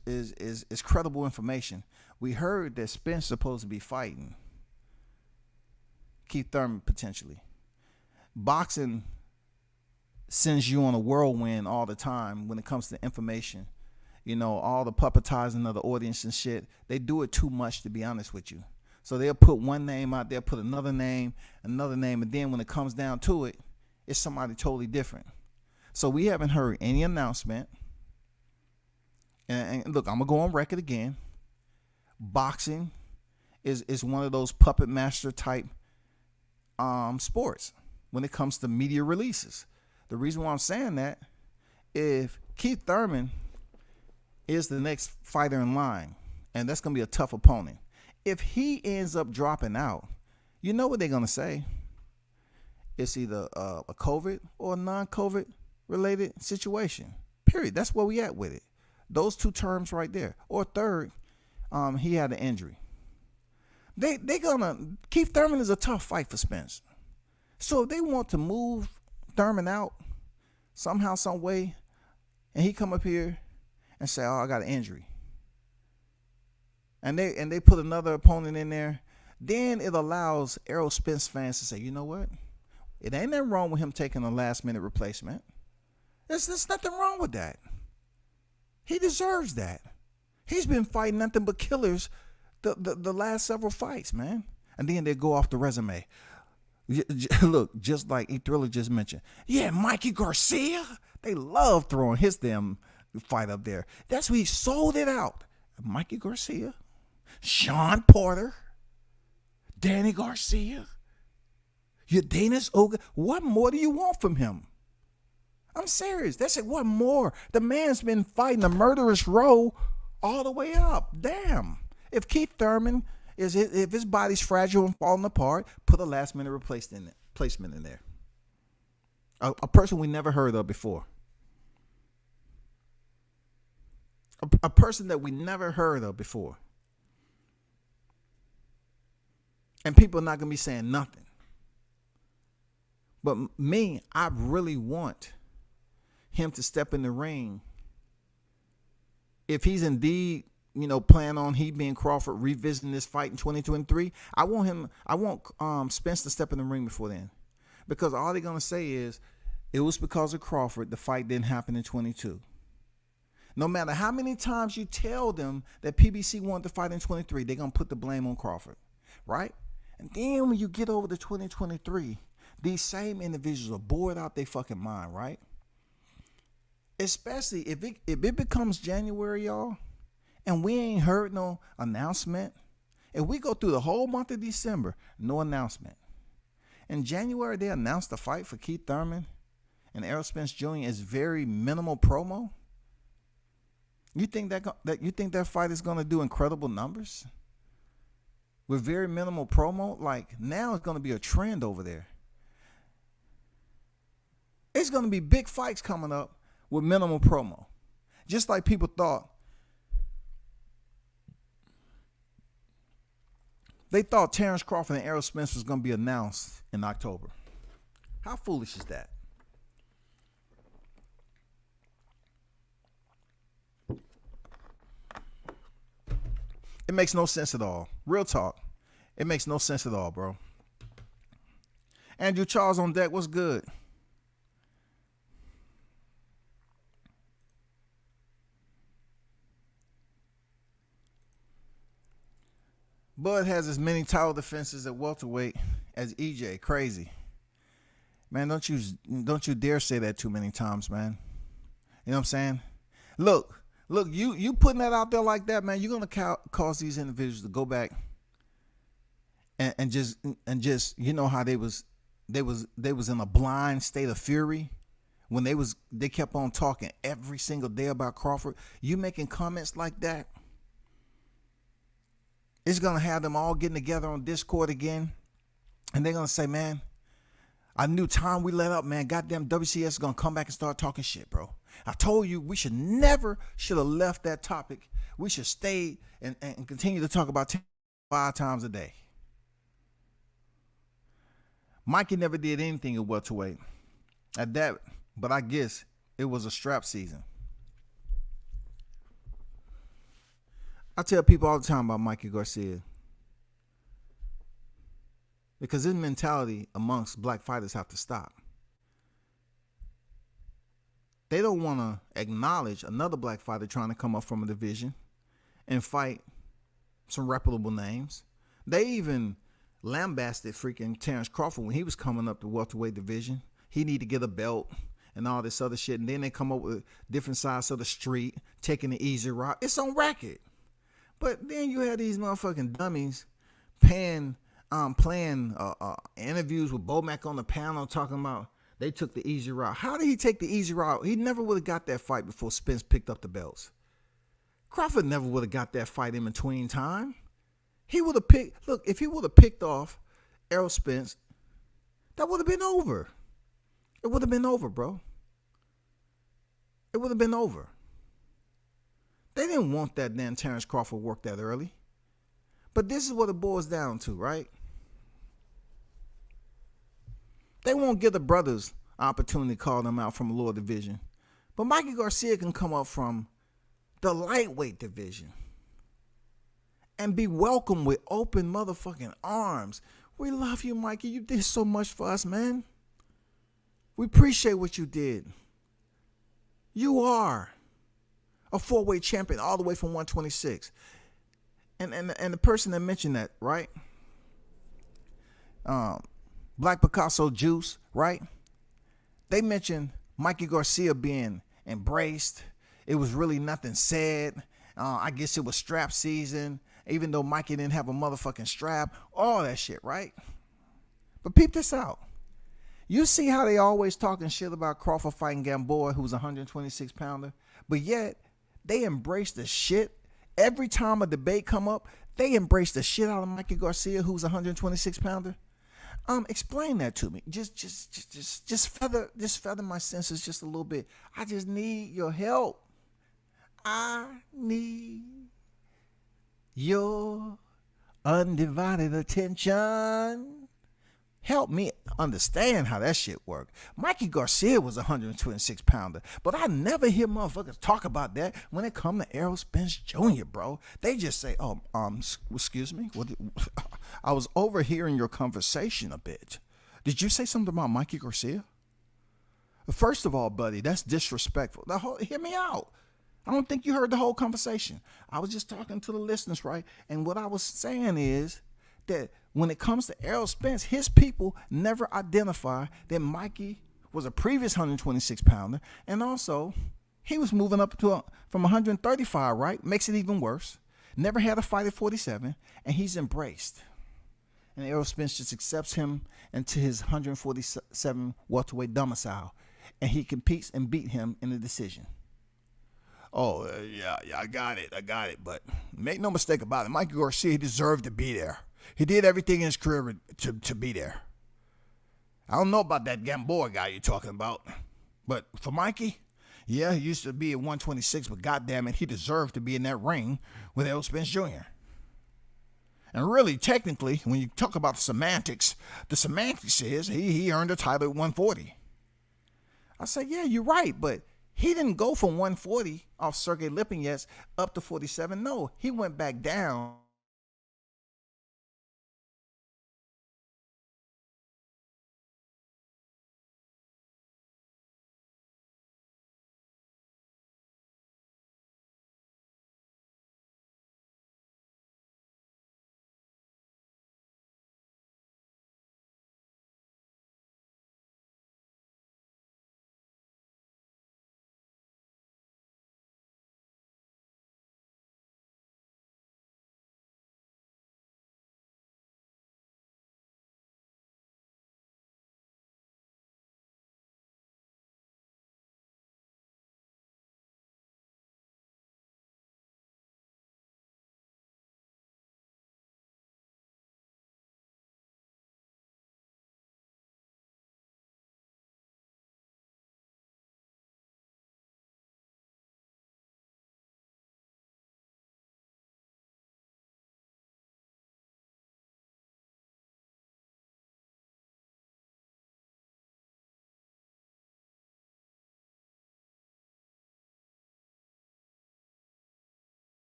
credible information. We heard that Spence is supposed to be fighting Keith Thurman potentially. Boxing sends you on a whirlwind all the time when it comes to information. All the puppetizing of the audience and shit, they do it too much, to be honest with you. So they'll put one name out there, put another name, and then when it comes down to it, it's somebody totally different. So we haven't heard any announcement. And look, I'm going to go on record again. Boxing is one of those puppet master type sports when it comes to media releases. The reason why I'm saying that, if Keith Thurman is the next fighter in line, and that's going to be a tough opponent. If he ends up dropping out, you know what they're going to say? It's either a COVID or a non-COVID related situation. Period. That's where we at with it. Those two terms right there. Or third, he had an injury. Keith Thurman is a tough fight for Spence. So if they want to move Thurman out somehow, some way, and he come up here and say, I got an injury, and they put another opponent in there, then it allows Errol Spence fans to say, you know what? It ain't nothing wrong with him taking a last-minute replacement. There's nothing wrong with that. He deserves that. He's been fighting nothing but killers the last several fights, man. And then they go off the resume. Look, just like E-Thriller just mentioned. Yeah, Mikey Garcia. They love throwing his damn fight up there. That's who he sold it out. Mikey Garcia, Shawn Porter, Danny Garcia, Dennis Oga. What more do you want from him? I'm serious. That's it. What more? The man's been fighting a murderous row all the way up. Damn. If Keith Thurman if his body's fragile and falling apart, put a last minute replacement in there. A person we never heard of before. A person that we never heard of before. And people are not going to be saying nothing. But me, I really want him to step in the ring. If he's indeed, plan on he being Crawford revisiting this fight in 2023, I want Spence to step in the ring before then. Because all they're going to say is, it was because of Crawford, the fight didn't happen in 22. No matter how many times you tell them that PBC wanted to fight in 23, they're going to put the blame on Crawford, right? And then when you get over to 2023, these same individuals are bored out their fucking mind, right? Especially if it becomes January, y'all, and we ain't heard no announcement. If we go through the whole month of December, no announcement. In January, they announced the fight for Keith Thurman and Errol Spence Jr. as very minimal promo. You think that fight is going to do incredible numbers with very minimal promo? Like, now it's going to be a trend over there. It's going to be big fights coming up with minimal promo. Just like people thought. They thought Terrence Crawford and Errol Spence was going to be announced in October. How foolish is that? It makes no sense at all. Real talk. It makes no sense at all, bro. Andrew Charles on deck. What's good? Bud has as many title defenses at welterweight as EJ. Crazy. Man, don't you dare say that too many times, man. You know what I'm saying? Look, you putting that out there like that, man, you're gonna cause these individuals to go back and just how they was in a blind state of fury when they kept on talking every single day about Crawford. You making comments like that, it's gonna have them all getting together on Discord again, and they're gonna say, man, I knew time we let up, man. Goddamn, WCS is gonna come back and start talking shit, bro. I told you we should have left that topic. We should stay and continue to talk about 5 times a day. Mikey never did anything at welterweight at that, but I guess it was a strap season. I tell people all the time about Mikey Garcia, because his mentality amongst black fighters have to stop. They don't want to acknowledge another black fighter trying to come up from a division and fight some reputable names. They even lambasted freaking Terrence Crawford when he was coming up the welterweight division. He need to get a belt and all this other shit. And then they come up with different sides of the street, taking the easy route. It's on record. But then you have these motherfucking dummies playing interviews with Bomac on the panel talking about they took the easy route. How did he take the easy route? He never would have got that fight before Spence picked up the belts. Crawford never would have got that fight in between time. He would have picked, look, if he would have picked off Errol Spence, that would have been over. It would have been over, bro. It would have been over. They didn't want that damn Terrence Crawford work that early. But this is what it boils down to, right? They won't give the brothers an opportunity to call them out from a lower division. But Mikey Garcia can come up from the lightweight division and be welcomed with open motherfucking arms. We love you, Mikey. You did so much for us, man. We appreciate what you did. You are a 4-weight champion all the way from 126. And the person that mentioned that, right? Black Picasso Juice, right? They mentioned Mikey Garcia being embraced. It was really nothing said. I guess it was strap season, even though Mikey didn't have a motherfucking strap. All that shit, right? But peep this out. You see how they always talking shit about Crawford fighting Gamboa, who's a 126 pounder, but yet they embrace the shit. Every time a debate come up, they embrace the shit out of Mikey Garcia, who's a 126 pounder. Explain that to me. Just feather my senses just a little bit. I just need your help. I need your undivided attention. Help me understand how that shit worked. Mikey Garcia was a 126 pounder, but I never hear motherfuckers talk about that when it come to Errol Spence Jr., bro. They just say, excuse me? I was overhearing your conversation a bit. Did you say something about Mikey Garcia? First of all, buddy, that's disrespectful. Hear me out. I don't think you heard the whole conversation. I was just talking to the listeners, right? And what I was saying is that when it comes to Errol Spence, his people never identify that Mikey was a previous 126 pounder, and also he was moving up from 135, right? Makes it even worse. Never had a fight at 47, and he's embraced. And Errol Spence just accepts him into his 147 welterweight domicile, and he competes and beat him in the decision. Yeah, I got it. But make no mistake about it, Mikey Garcia, he deserved to be there. He did everything in his career to be there. I don't know about that Gamboa guy you're talking about. But for Mikey, yeah, he used to be at 126, but goddamn it, he deserved to be in that ring with Errol Spence Jr. And really, technically, when you talk about the semantics is he earned a title at 140. I say, yeah, you're right, but he didn't go from 140 off Sergey Lipinets up to 47. No, he went back down.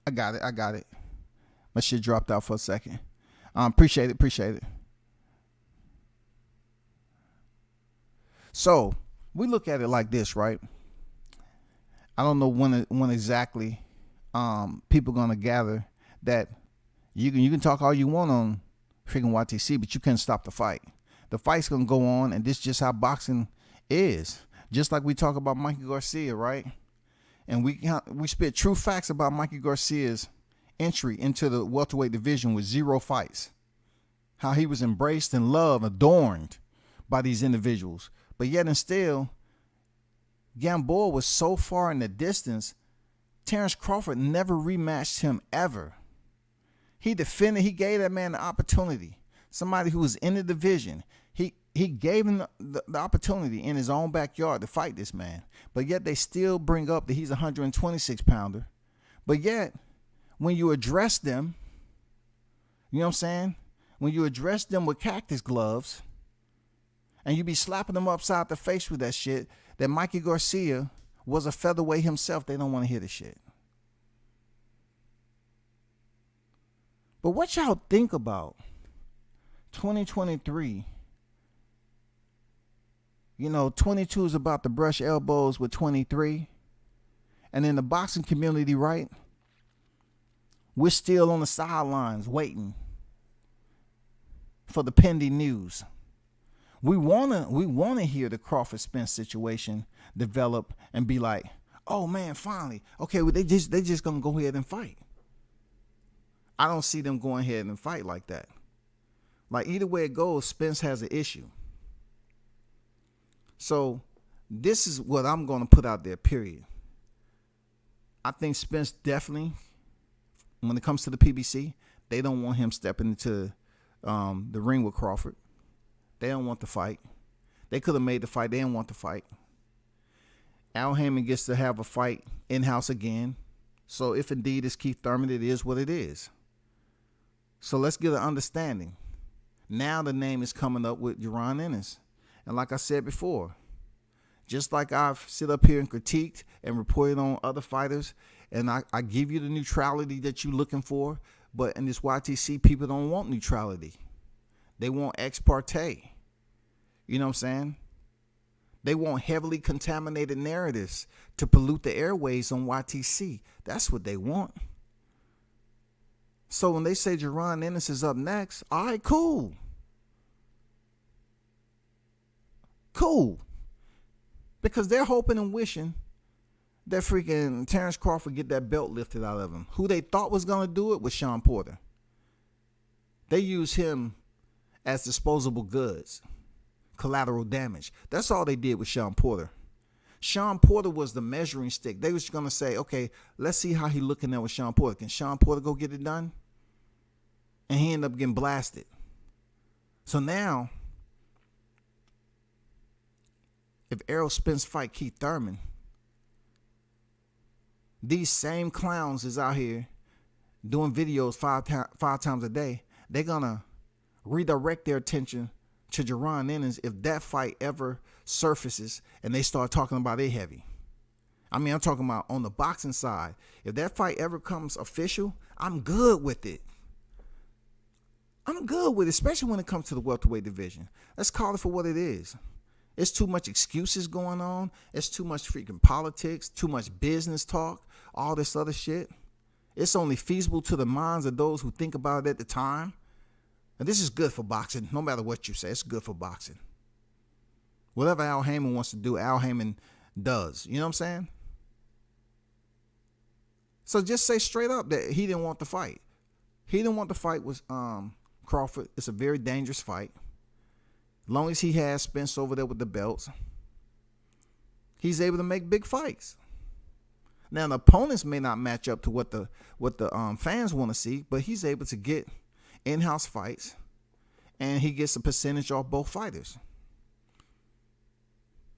I got it. My shit dropped out for a second. Appreciate it. So we look at it like this, right? I don't know when exactly people gonna gather that you can talk all you want on freaking YTC, but you can't stop the fight. The fight's gonna go on, and this is just how boxing is. Just like we talk about Mikey Garcia, right? And we spit true facts about Mikey Garcia's entry into the welterweight division with 0 fights. How he was embraced and loved, adorned by these individuals. But yet and still, Gamboa was so far in the distance, Terrence Crawford never rematched him ever. He gave that man the opportunity. Somebody who was in the division. he gave him the opportunity in his own backyard to fight this man. But yet they still bring up that he's a 126 pounder. But yet, when you address them, you know what I'm saying? When you address them with cactus gloves, and you be slapping them upside the face with that shit, that Mikey Garcia was a featherweight himself, they don't want to hear the shit. But what y'all think about 2023? 22 is about to brush elbows with 23. And in the boxing community, right? We're still on the sidelines waiting for the pending news. We wanna hear the Crawford Spence situation develop and be like, oh man, finally, okay, well, they just gonna go ahead and fight. I don't see them going ahead and fight like that. Like either way it goes, Spence has an issue. So this is what I'm gonna put out there. Period. I think Spence definitely, when it comes to the PBC, they don't want him stepping into the ring with Crawford. They don't want the fight. They could have made the fight. They didn't want the fight. Al Haymon gets to have a fight in-house again. So if indeed it's Keith Thurman, it is what it is. So let's get an understanding. Now the name is coming up with Jaron Ennis. And like I said before, just like I've sit up here and critiqued and reported on other fighters, and I give you the neutrality that you're looking for, but in this YTC, people don't want neutrality. They want ex parte. You know what I'm saying? They want heavily contaminated narratives to pollute the airways on YTC. That's what they want. So when they say Jaron Ennis is up next, all right, cool. Cool. Because they're hoping and wishing that freaking Terrence Crawford get that belt lifted out of him. Who they thought was going to do it was Shawn Porter. They use him as disposable goods, collateral damage. That's all they did with Shawn Porter. Shawn Porter was the measuring stick. They was going to say, okay, let's see how he looking there with Shawn Porter. Can Shawn Porter go get it done? And he ended up getting blasted. So now, if Errol Spence fight Keith Thurman, these same clowns is out here doing videos five times a day. They're going to redirect their attention to Jaron Ennis if that fight ever surfaces and they start talking about it heavy. I mean, I'm talking about on the boxing side. If that fight ever comes official, I'm good with it. I'm good with it, especially when it comes to the welterweight division. Let's call it for what it is. It's too much excuses going on. It's too much freaking politics, too much business talk, all this other shit. It's only feasible to the minds of those who think about it at the time. And this is good for boxing, no matter what you say. It's good for boxing. Whatever Al Haymon wants to do, Al Haymon does. You know what I'm saying? So just say straight up that he didn't want the fight. He didn't want the fight with Crawford. It's a very dangerous fight. As long as he has Spence over there with the belts, he's able to make big fights. Now the opponents may not match up to what the fans want to see, but he's able to get in-house fights, and he gets a percentage off both fighters.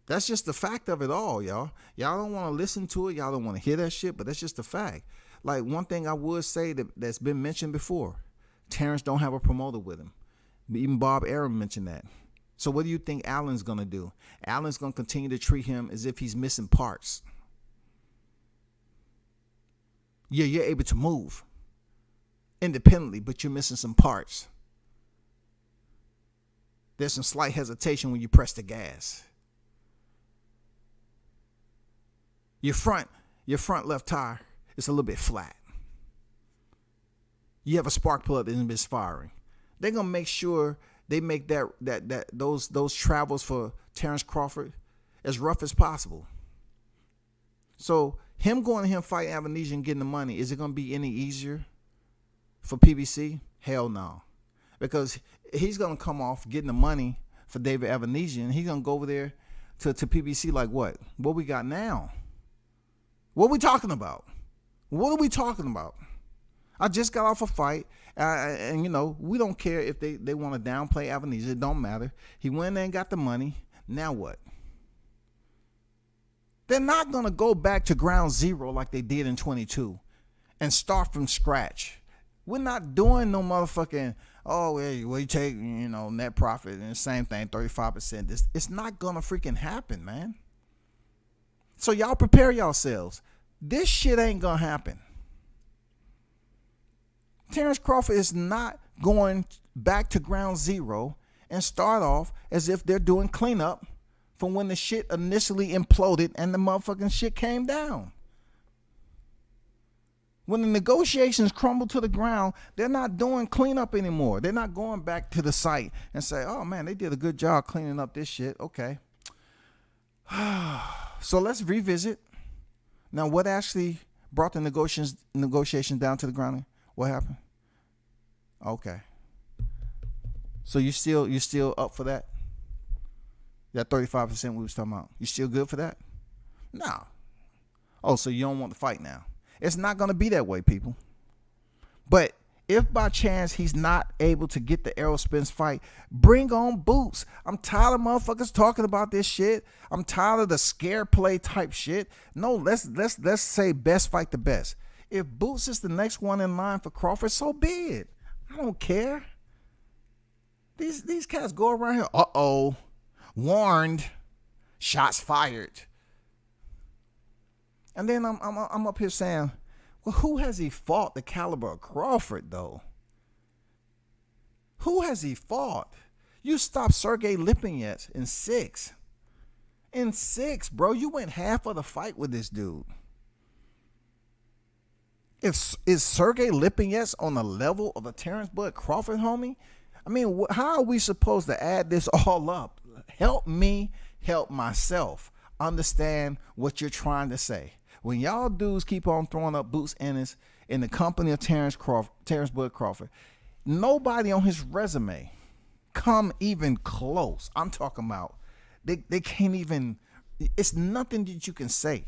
That's just the fact of it all, y'all. Y'all don't want to listen to it. Y'all don't want to hear that shit, but that's just the fact. Like one thing I would say that's been mentioned before, Terrence don't have a promoter with him. Even Bob Arum mentioned that. So what do you think Allen's going to do? Allen's going to continue to treat him as if he's missing parts. Yeah, you're able to move independently, but you're missing some parts. There's some slight hesitation when you press the gas. Your front left tire is a little bit flat. You have a spark plug that isn't misfiring. They're gonna make sure they make those travels for Terrence Crawford as rough as possible. So him going to him fighting Avanesian and getting the money, is it gonna be any easier for PBC? Hell no. Because he's going to come off getting the money for David Avanesian. He's going to go over there to PBC like what? What we got now? What are we talking about? What are we talking about? I just got off a fight, and we don't care if they want to downplay Avanesian. It don't matter. He went there and got the money. Now what? They're not going to go back to ground zero like they did in 22 and start from scratch. We're not doing no motherfucking, you take, net profit and the same thing, 35%. It's not going to freaking happen, man. So y'all prepare yourselves. This shit ain't going to happen. Terrence Crawford is not going back to ground zero and start off as if they're doing cleanup from when the shit initially imploded and the motherfucking shit came down. When the negotiations crumble to the ground, they're not doing cleanup anymore. They're not going back to the site and say, oh man, they did a good job cleaning up this shit. Okay. So let's revisit. Now, what actually brought the negotiations down to the ground? What happened? Okay. So you still up for that? That 35% we was talking about. You still good for that? No. Oh, so you don't want to fight now. It's not going to be that way, people. But if by chance he's not able to get the Errol Spence fight, bring on Boots. I'm tired of motherfuckers talking about this shit. I'm tired of the scare play type shit. No, let's say best fight the best. If Boots is the next one in line for Crawford, so be it. I don't care. These cats go around here, warned, shots fired. And then I'm up here saying, well, who has he fought the caliber of Crawford, though? Who has he fought? You stopped Sergey Lipinets in 6. In 6, bro. You went half of the fight with this dude. Is Sergey Lipinets on the level of a Terrence Bud Crawford, homie? I mean, how are we supposed to add this all up? Help me help myself understand what you're trying to say. When y'all dudes keep on throwing up Boots Ennis in the company of Terrence Bud Crawford, nobody on his resume come even close. I'm talking about they can't even. It's nothing that you can say.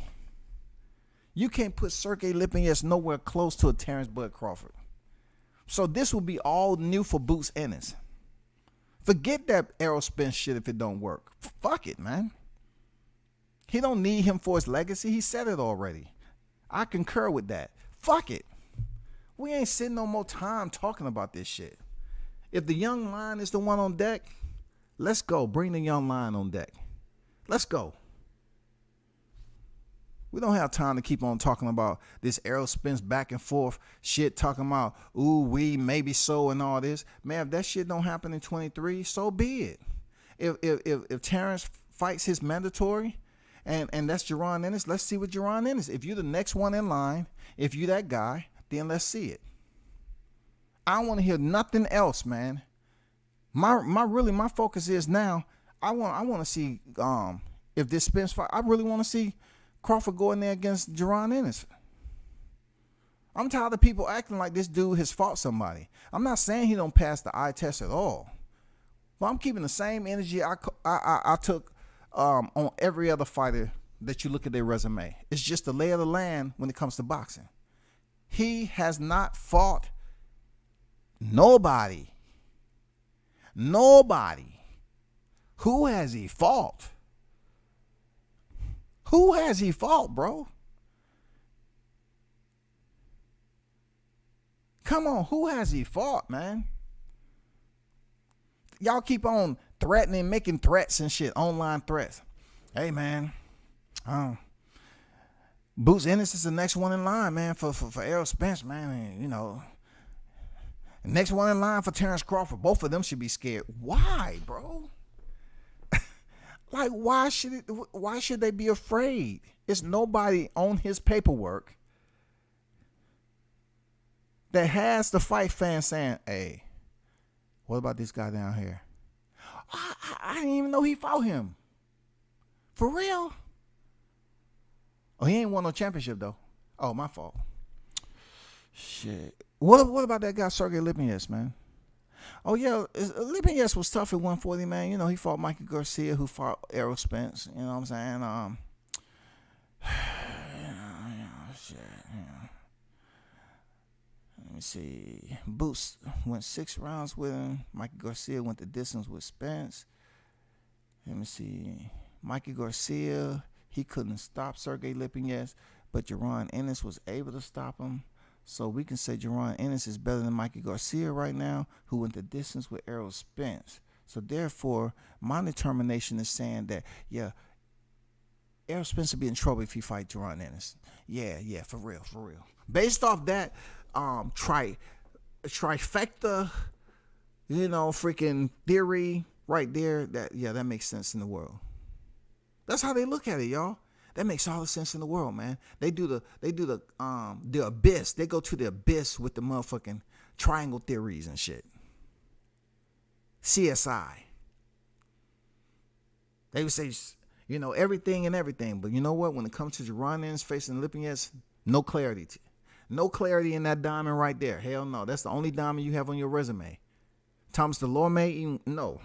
You can't put Sergey Lipinets nowhere close to a Terrence Bud Crawford. So this will be all new for Boots Ennis. Forget that Errol Spence shit if it don't work. Fuck it, man. He don't need him for his legacy. He said it already. I concur with that. Fuck it. We ain't sitting no more time talking about this shit. If the young lion is the one on deck, let's go. Bring the young lion on deck. Let's go. We don't have time to keep on talking about this Errol Spence back and forth shit, talking about, maybe so and all this. Man, if that shit don't happen in 23, so be it. If Terrence fights his mandatory, and that's Jaron Ennis, let's see what Jaron Ennis. If you're the next one in line, if you that guy, then let's see it. I don't want to hear nothing else, man. My focus is now, I want to see if this Spence fight, I really want to see Crawford go in there against Jaron Ennis. I'm tired of people acting like this dude has fought somebody. I'm not saying he don't pass the eye test at all, but I'm keeping the same energy I took on every other fighter that you look at their resume. It's just the lay of the land when it comes to boxing. He has not fought nobody. Who has he fought? Who has he fought, bro? Come on, who has he fought, man? Y'all keep on threatening, making threats and shit, online threats. Hey, man, Boots Ennis is the next one in line, man, for Errol Spence, man. And, the next one in line for Terrence Crawford. Both of them should be scared. Why, bro? Like, why should they be afraid? It's nobody on his paperwork that has the fight fan saying, hey, what about this guy down here? I didn't even know he fought him. For real? Oh, he ain't won no championship, though. Oh, my fault. Shit. What about that guy, Sergey Lipinets, man? Oh, yeah, Lipinets was tough at 140, man. He fought Mikey Garcia, who fought Errol Spence. You know what I'm saying? Shit, Let me see. Boots went 6 rounds with him. Mikey Garcia went the distance with Spence. Let me see. Mikey Garcia, he couldn't stop Sergey Lipinets, but Jaron Ennis was able to stop him. So we can say Jaron Ennis is better than Mikey Garcia right now, who went the distance with Errol Spence. So therefore, my determination is saying that, yeah, Errol Spence would be in trouble if he fight Jaron Ennis. Yeah, for real. Based off that trifecta, freaking theory right there, that makes sense in the world. That's how they look at it, y'all. That makes all the sense in the world, man. They do the abyss. They go to the abyss with the motherfucking triangle theories and shit. CSI. They would say, everything and everything. But you know what? When it comes to Jaron Ennis facing Lipinets, no clarity. No clarity in that diamond right there. Hell no. That's the only diamond you have on your resume. Thomas Delorme, no.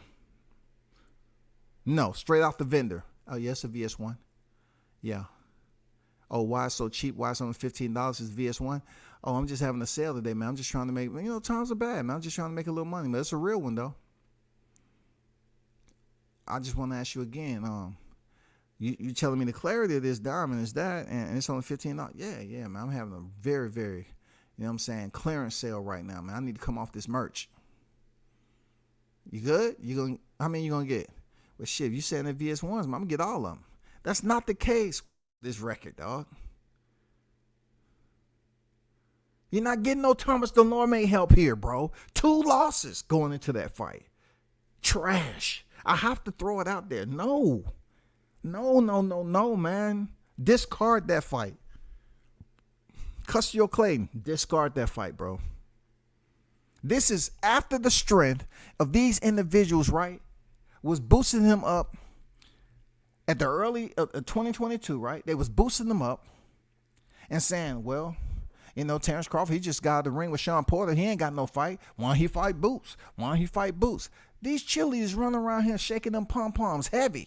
No, straight off the vendor. Oh, yes, a VS1. Yeah. Oh, why it's so cheap? Why it's only $15 is VS1? Oh, I'm just having a sale today, man. I'm just trying to make, times are bad, man. I'm just trying to make a little money, but it's a real one, though. I just want to ask you again, you telling me the clarity of this diamond is that, and it's only $15? Yeah, man. I'm having a very, very, clearance sale right now, man. I need to come off this merch. You good? How many you gonna get? Well, shit, if you saying the VS1s, man, I'm gonna get all of them. That's not the case with this record, dog. You're not getting no Thomas Delorme help here, bro. 2 losses going into that fight. Trash. I have to throw it out there. No, man. Discard that fight. Custio Clayton, discard that fight, bro. This is after the strength of these individuals, right, was boosting him up at the early 2022, right? They was boosting them up and saying, well, Terrence Crawford, he just got out of the ring with Shawn Porter. He ain't got no fight. Why don't he fight Boots? These cheerleaders running around here shaking them pom-poms heavy.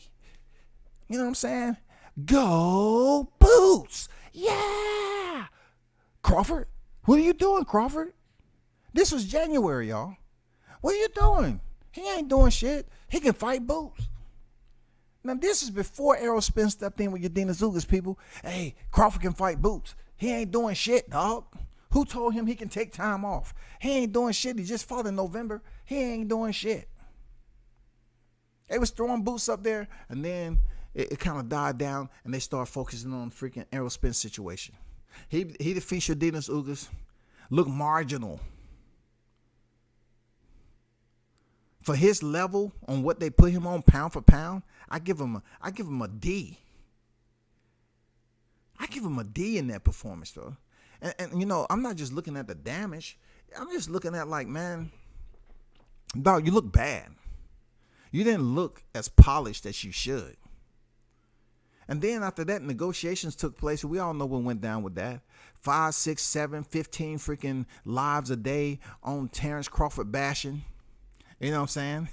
You know what I'm saying? Go Boots. Yeah. Crawford, what are you doing, Crawford? This was January, y'all. What are you doing? He ain't doing shit. He can fight Boots. Now, this is before Errol Spence stepped in with Yadina Zugas, people. Hey, Crawford can fight Boots. He ain't doing shit, dog. Who told him he can take time off? He ain't doing shit. He just fought in November. He ain't doing shit. They was throwing Boots up there, and then it kind of died down, and they started focusing on freaking Errol Spence situation. He defeats Yadina Zugas. Look marginal. For his level on what they put him on pound for pound, I give him a D. I give him a D in that performance, though. And I'm not just looking at the damage. I'm just looking at man, dog, you look bad. You didn't look as polished as you should. And then after that, negotiations took place. We all know what went down with that. 5, 6, 7, 15 freaking lives a day on Terrence Crawford bashing. You know what I'm saying?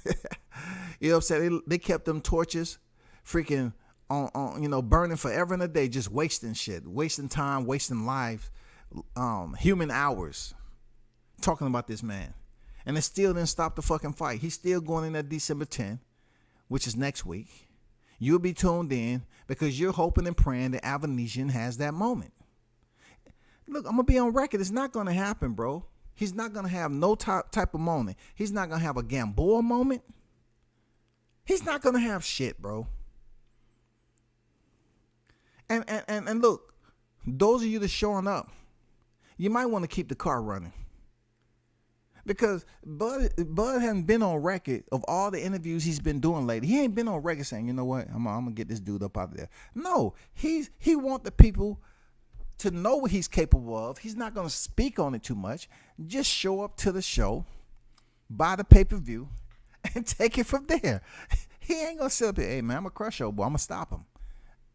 You know what I'm saying? They kept them torches freaking on burning forever and a day, just wasting shit, wasting time, wasting lives, human hours, talking about this man. And it still didn't stop the fucking fight. He's still going in at December 10th, which is next week. You'll be tuned in because you're hoping and praying that Avanesian has that moment. Look, I'm going to be on record. It's not going to happen, bro. He's not going to have no type of moment. He's not going to have a Gamboa moment. He's not going to have shit, bro. And look, those of you that's showing up, you might want to keep the car running. Because Bud hasn't been on record of all the interviews he's been doing lately. He ain't been on record saying, you know what, I'm going to get this dude up out of there. No, he want the people to know what he's capable of. He's not going to speak on it too much. Just show up to the show, buy the pay-per-view, and take it from there. He ain't going to sit up here, hey, man, I'm a crush your boy. I'm going to stop him.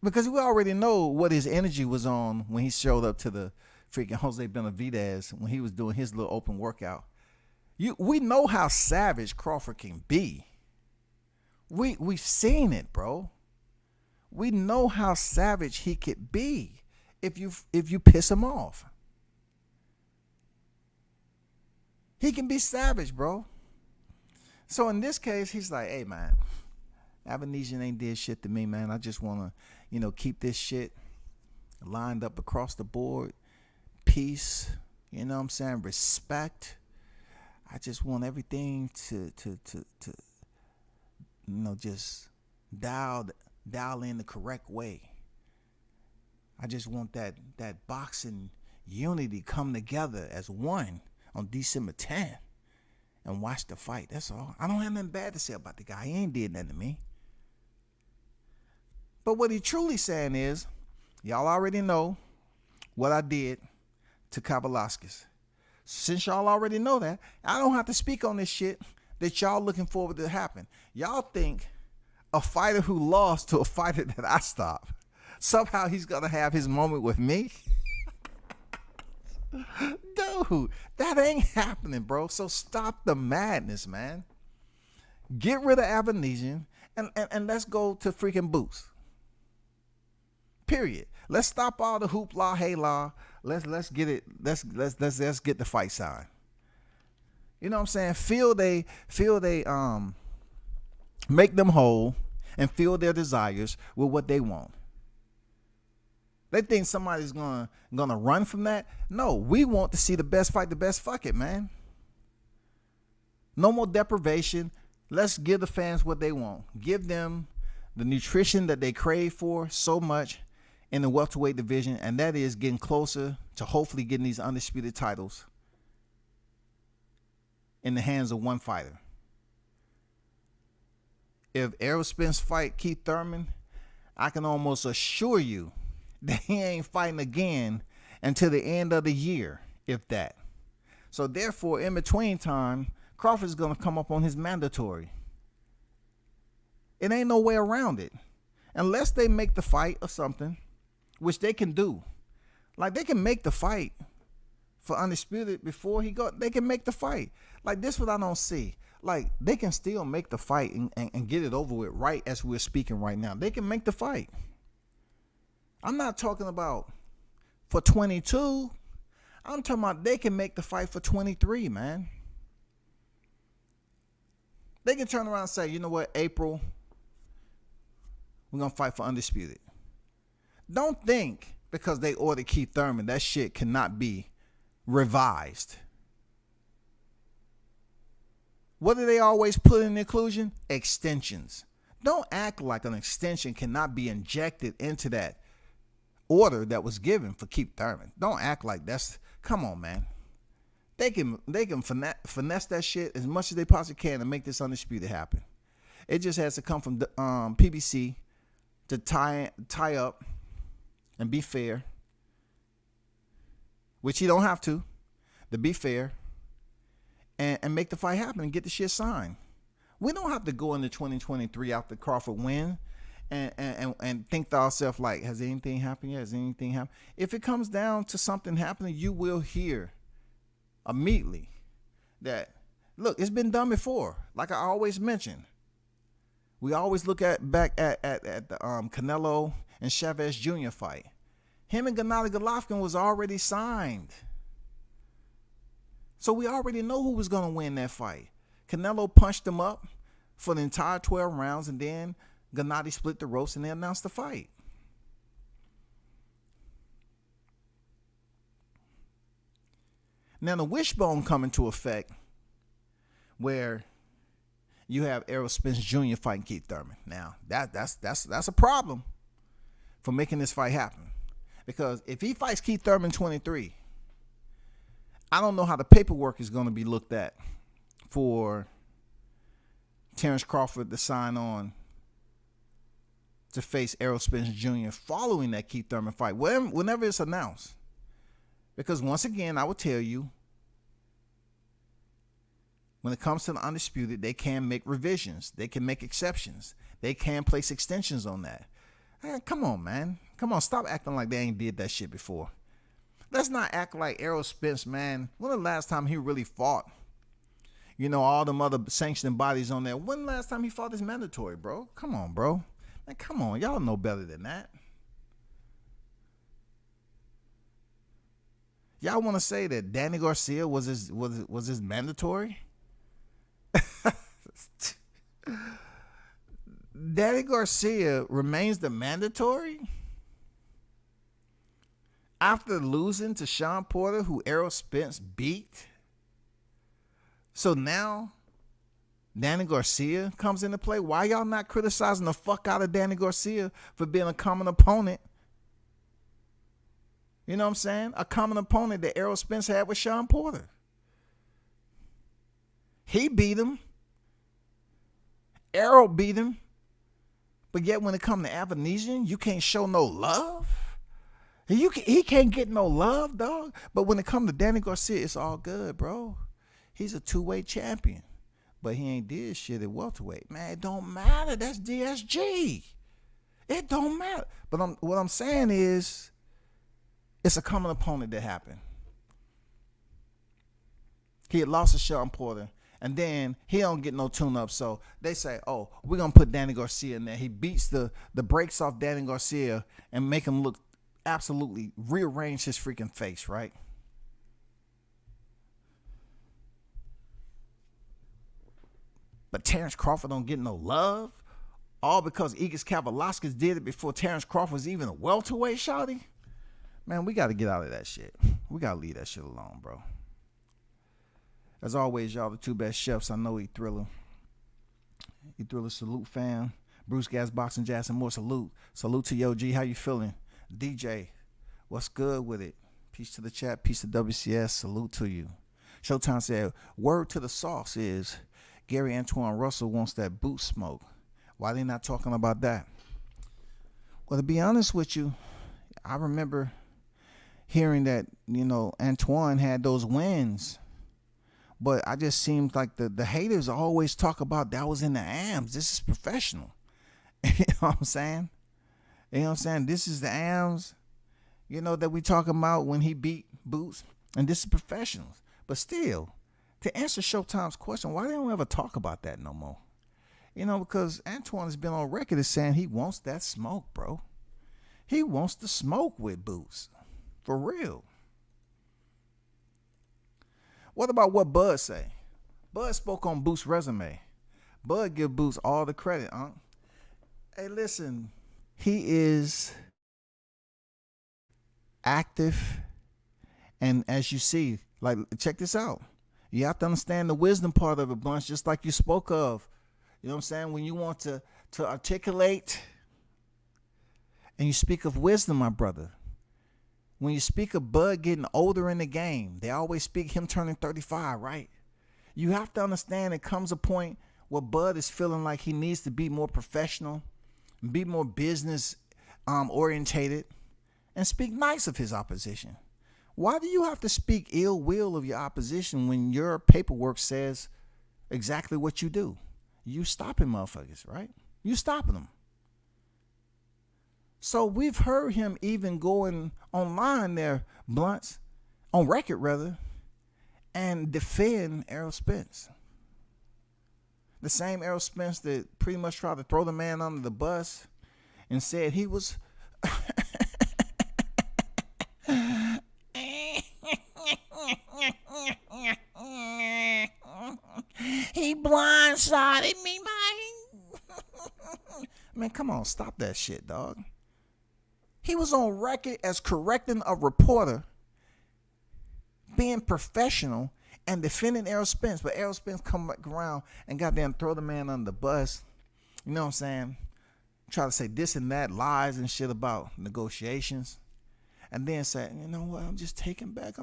Because we already know what his energy was on when he showed up to the freaking Jose Benavidez when he was doing his little open workout. We know how savage Crawford can be. We've seen it, bro. We know how savage he could be if you piss him off. He can be savage, bro. So in this case, he's like, hey, man, Avanesian ain't did shit to me, man. I just want to, keep this shit lined up across the board. Peace, you know what I'm saying? Respect. I just want everything to just dial in the correct way. I just want that boxing unity come together as one on December 10th and watch the fight. That's all. I don't have nothing bad to say about the guy. He ain't did nothing to me. But what he truly saying is, y'all already know what I did to Kavalauskas. Since y'all already know that, I don't have to speak on this shit that y'all looking forward to happen. Y'all think a fighter who lost to a fighter that I stopped, somehow he's going to have his moment with me? Dude, that ain't happening, bro. So stop the madness, man. Get rid of Avanesian and let's go to freaking Boots. Period. Let's stop all the hoopla, hey la. Let's get it. Let's get the fight signed. You know what I'm saying? Feel they make them whole and feel their desires with what they want. They think somebody's gonna run from that. No, we want to see the best fight the best. Fuck it, man. No more deprivation. Let's give the fans what they want. Give them the nutrition that they crave for so much in the welterweight division, and that is getting closer to hopefully getting these undisputed titles in the hands of one fighter. If Errol Spence fight Keith Thurman, I can almost assure you that he ain't fighting again until the end of the year, if that. So therefore, in between time, Crawford's going to come up on his mandatory. It ain't no way around it. Unless they make the fight or something, which they can do. Like, they can make the fight for undisputed before he go. They can make the fight. Like, this what I don't see. Like, they can still make the fight and get it over with right as we're speaking right now. They can make the fight. I'm not talking about for 22. I'm talking about they can make the fight for 23, man. They can turn around and say, you know what, April, we're going to fight for undisputed. Don't think because they ordered Keith Thurman, that shit cannot be revised. What do they always put in the inclusion? Extensions. Don't act like an extension cannot be injected into that order that was given for Keith Thurman. Don't act like that's, come on, man. They can finesse that shit as much as they possibly can to make this undisputed happen. It just has to come from the PBC to tie up and be fair, which he don't have to be fair, and make the fight happen and get the shit signed. We don't have to go into 2023 after Crawford win and think to ourselves like, has anything happened yet? Has anything happened? If it comes down to something happening, you will hear immediately that, look, it's been done before. Like I always mention, we always look back at the Canelo and Chavez Jr. fight. Him and Gennady Golovkin was already signed. So we already know who was going to win that fight. Canelo punched him up for the entire 12 rounds, and then Gennady split the ropes and they announced the fight. Now the wishbone come into effect where you have Errol Spence Jr. fighting Keith Thurman. Now that's a problem for making this fight happen, because if he fights Keith Thurman 23, I don't know how the paperwork is going to be looked at for Terrence Crawford to sign on to face Errol Spence Jr. following that Keith Thurman fight, whenever it's announced. Because once again, I will tell you, when it comes to the undisputed, they can make revisions. They can make exceptions. They can place extensions on that. Come on, man. Come on, stop acting like they ain't did that shit before. Let's not act like Errol Spence, man. When the last time he really fought? You know, all them other sanctioning bodies on there. When the last time he fought his mandatory, bro? Come on, bro. Man, come on. Y'all know better than that. Y'all want to say that Danny Garcia was his mandatory? Danny Garcia remains the mandatory after losing to Shawn Porter, who Errol Spence beat. So now Danny Garcia comes into play. Why y'all not criticizing the fuck out of Danny Garcia for being a common opponent? You know what I'm saying? A common opponent that Errol Spence had with Shawn Porter. He beat him. Errol beat him. But yet when it comes to Avanesian, you can't show no love. He can't get no love, dog. But when it comes to Danny Garcia, it's all good, bro. He's a two-way champion. But he ain't did shit at welterweight. Man, it don't matter. That's DSG. It don't matter. But what I'm saying is, it's a common opponent that happened. He had lost to Shawn Porter, and then he don't get no tune-up. So they say, oh, we're going to put Danny Garcia in there. He beats the brakes off Danny Garcia and make him look absolutely, rearrange his freaking face, right? But Terrence Crawford don't get no love, all because Igis Kavalauskas did it before Terrence Crawford was even a welterweight, shawty. Man, we got to get out of that shit. We got to leave that shit alone, bro. As always, y'all, the two best chefs. I know Thriller. Thriller, salute, fam. Bruce Gas, Boxing, Jazz, and more, salute. Salute to Yo G. How you feeling? DJ, what's good with it? Peace to the chat. Peace to WCS. Salute to you. Showtime said, word to the sauce is Gary Antoine Russell wants that boot smoke. Why they not talking about that? Well, to be honest with you, I remember hearing that, Antoine had those wins. But I just seemed like the haters always talk about that was in the AMs. This is professional. You know what I'm saying? This is the AMs, that we talking about when he beat Boots. And this is professionals. But still, to answer Showtime's question, why they don't ever talk about that no more? Because Antoine has been on record as saying he wants that smoke, bro. He wants to smoke with Boots. For real. What about what Bud say? Bud spoke on Boots' resume. Bud give Boots all the credit, huh? Hey, listen. He is active. And as you see, like, check this out. You have to understand the wisdom part of it, Bunch, just like you spoke of. You know what I'm saying? When you want to articulate and you speak of wisdom, my brother. When you speak of Bud getting older in the game, they always speak him turning 35, right? You have to understand it comes a point where Bud is feeling like he needs to be more professional, be more business orientated, and speak nice of his opposition. Why do you have to speak ill will of your opposition when your paperwork says exactly what you do? You stopping motherfuckers, right? You stopping them. So we've heard him even going online there, Blunts, on record rather, and defend Errol Spence. The same Errol Spence that pretty much tried to throw the man under the bus and said he was he blindsided me, man. Man, come on, stop that shit, dog. He was on record as correcting a reporter, being professional, and defending Errol Spence. But Errol Spence come back around and goddamn throw the man under the bus. You know what I'm saying? Try to say this and that, lies and shit about negotiations. And then say, you know what, I'm just taking back.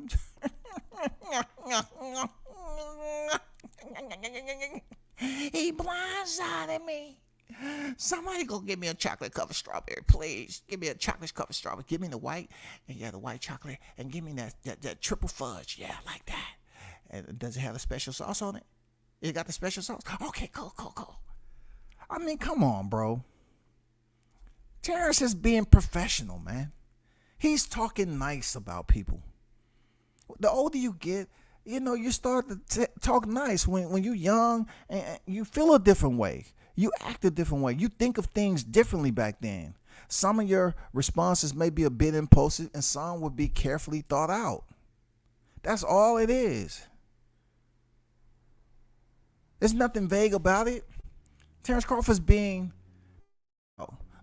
He blindsided me. Somebody go give me a chocolate covered strawberry, please. Give me a chocolate covered strawberry. Give me the white, and the white chocolate, and give me that triple fudge. Yeah, like that. And does it have a special sauce on it? It got the special sauce? Okay, cool. I mean, come on, bro. Terrence is being professional, man. He's talking nice about people. The older you get, you start to talk nice. When you're young, and you feel a different way. You act a different way. You think of things differently back then. Some of your responses may be a bit impulsive, and some would be carefully thought out. That's all it is. There's nothing vague about it. Terrence Crawford's being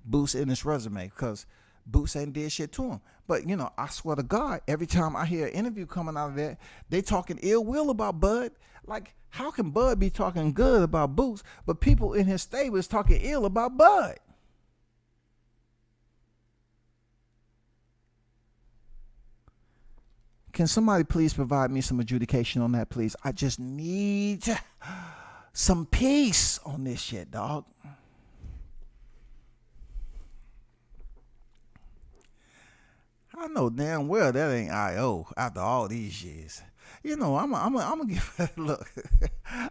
Boots in his resume because Boots ain't did shit to him. But, I swear to God, every time I hear an interview coming out of that, they talking ill will about Bud. Like, how can Bud be talking good about Boots, but people in his stable is talking ill about Bud? Can somebody please provide me some adjudication on that, please? I just need some peace on this shit, dog. I know damn well that ain't IO after all these years. I'm gonna give it, look,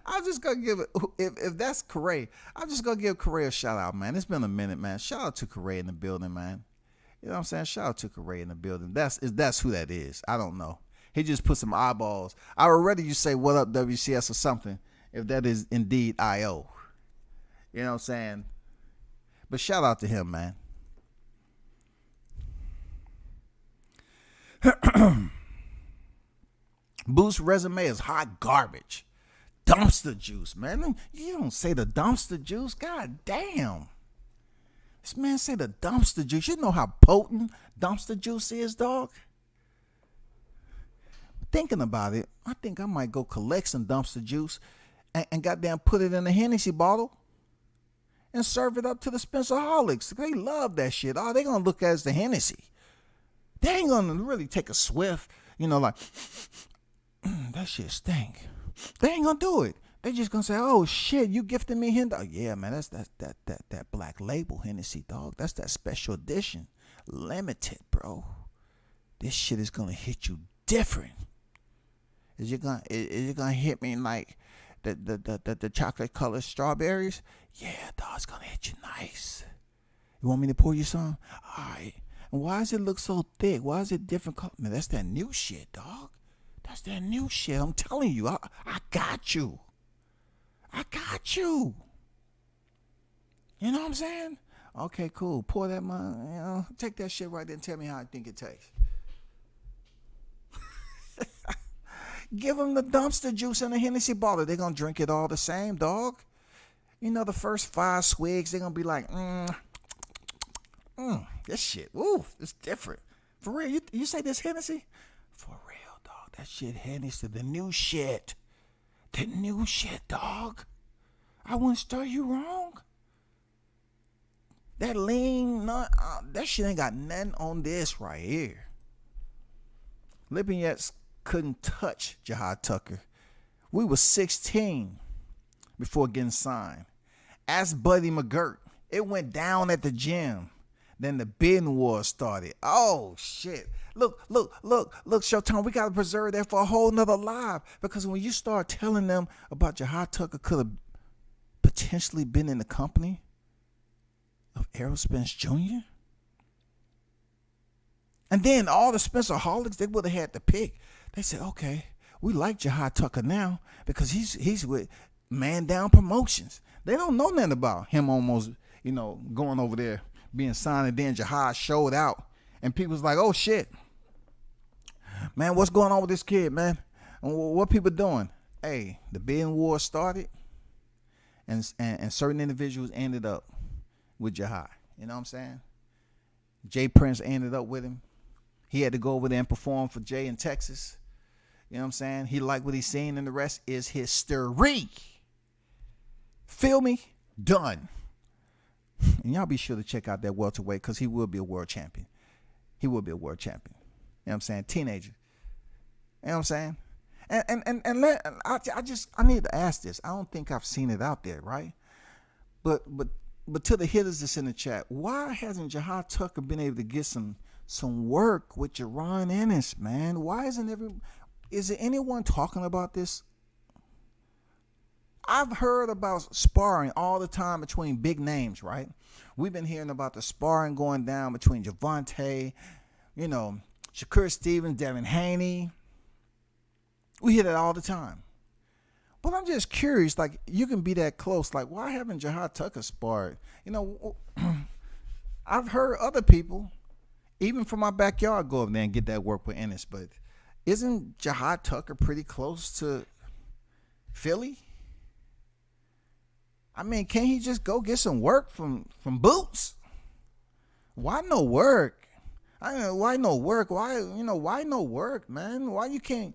I'm just gonna give it, if that's Correa, I'm just gonna give Correa a shout out, man. It's been a minute, man. Shout out to Correa in the building, man. You know what I'm saying? Shout out to Correa in the building. That's who that is. I don't know. He just put some eyeballs. I would rather you say what up WCS or something if that is indeed IO. You know what I'm saying? But shout out to him, man. Boo's resume is hot garbage. Dumpster juice, man. You don't say the dumpster juice. God damn. This man say the dumpster juice. You know how potent dumpster juice is, dog? Thinking about it, I think I might go collect some dumpster juice and goddamn put it in a Hennessy bottle and serve it up to the Spencerholics. They love that shit. Oh, they gonna look at it as the Hennessy. They ain't gonna really take a swift, like, that shit stink. They ain't gonna do it. They just gonna say, oh shit, you gifted me Hennessy. Oh, yeah, man, that's that black label Hennessy, dog. That's that special edition. Limited, bro. This shit is gonna hit you different. Is it gonna hit me like the chocolate colored strawberries? Yeah, dog, it's gonna hit you nice. You want me to pour you some? Alright. And why does it look so thick? Why is it different color? Man, that's that new shit, dog. That's that new shit. I'm telling you, I got you. I got you. You know what I'm saying? Okay, cool. Pour that, take that shit right there and tell me how I think it tastes. Give them the dumpster juice in a Hennessy bottle. They're going to drink it all the same, dog. The first 5 swigs, they're going to be like, this shit, it's different. For real, you say this Hennessy? For real, dog. That shit Hennessy, the new shit. The new shit, dog. I wouldn't stir you wrong. That lean nut, that shit ain't got nothing on this right here. Lippinettes couldn't touch Jahad Tucker. We were 16 before getting signed. Ask Buddy McGirt. It went down at the gym. Then the bidding war started. Oh, shit. Look, Showtime, we got to preserve that for a whole nother live. Because when you start telling them about Jahad Tucker could have potentially been in the company of Errol Spence Jr., and then all the Spencerholics, they would have had to pick. They said, okay, we like Jahad Tucker now because he's with Man Down Promotions. They don't know nothing about him almost, going over there, being signed, and then Jahad showed out. And people's like, oh, shit. Man, what's going on with this kid, man? What people doing? Hey, the bidding war started, and certain individuals ended up with Jahad. You know what I'm saying? Jay Prince ended up with him. He had to go over there and perform for Jay in Texas. You know what I'm saying? He liked what he's seen, and the rest is history. Feel me? Done. And y'all be sure to check out that welterweight because he will be a world champion. He will be a world champion. You know what I'm saying? Teenager. You know what I'm saying? I need to ask this. I don't think I've seen it out there, right? But to the hitters that's in the chat, why hasn't Jahad Tucker been able to get some work with Jaron Ennis, man? Why is there anyone talking about this? I've heard about sparring all the time between big names, right? We've been hearing about the sparring going down between Javante, Shakur Stevens, Devin Haney. We hear that all the time. But I'm just curious, like, you can be that close. Like, why haven't Jahad Tucker sparred? I've heard other people, even from my backyard, go up there and get that work with Ennis. But Isn't Jihad Tucker pretty close to Philly? I mean, can't he just go get some work from Boots? Why no work? I mean, why no work? Why no work, man? Why you can't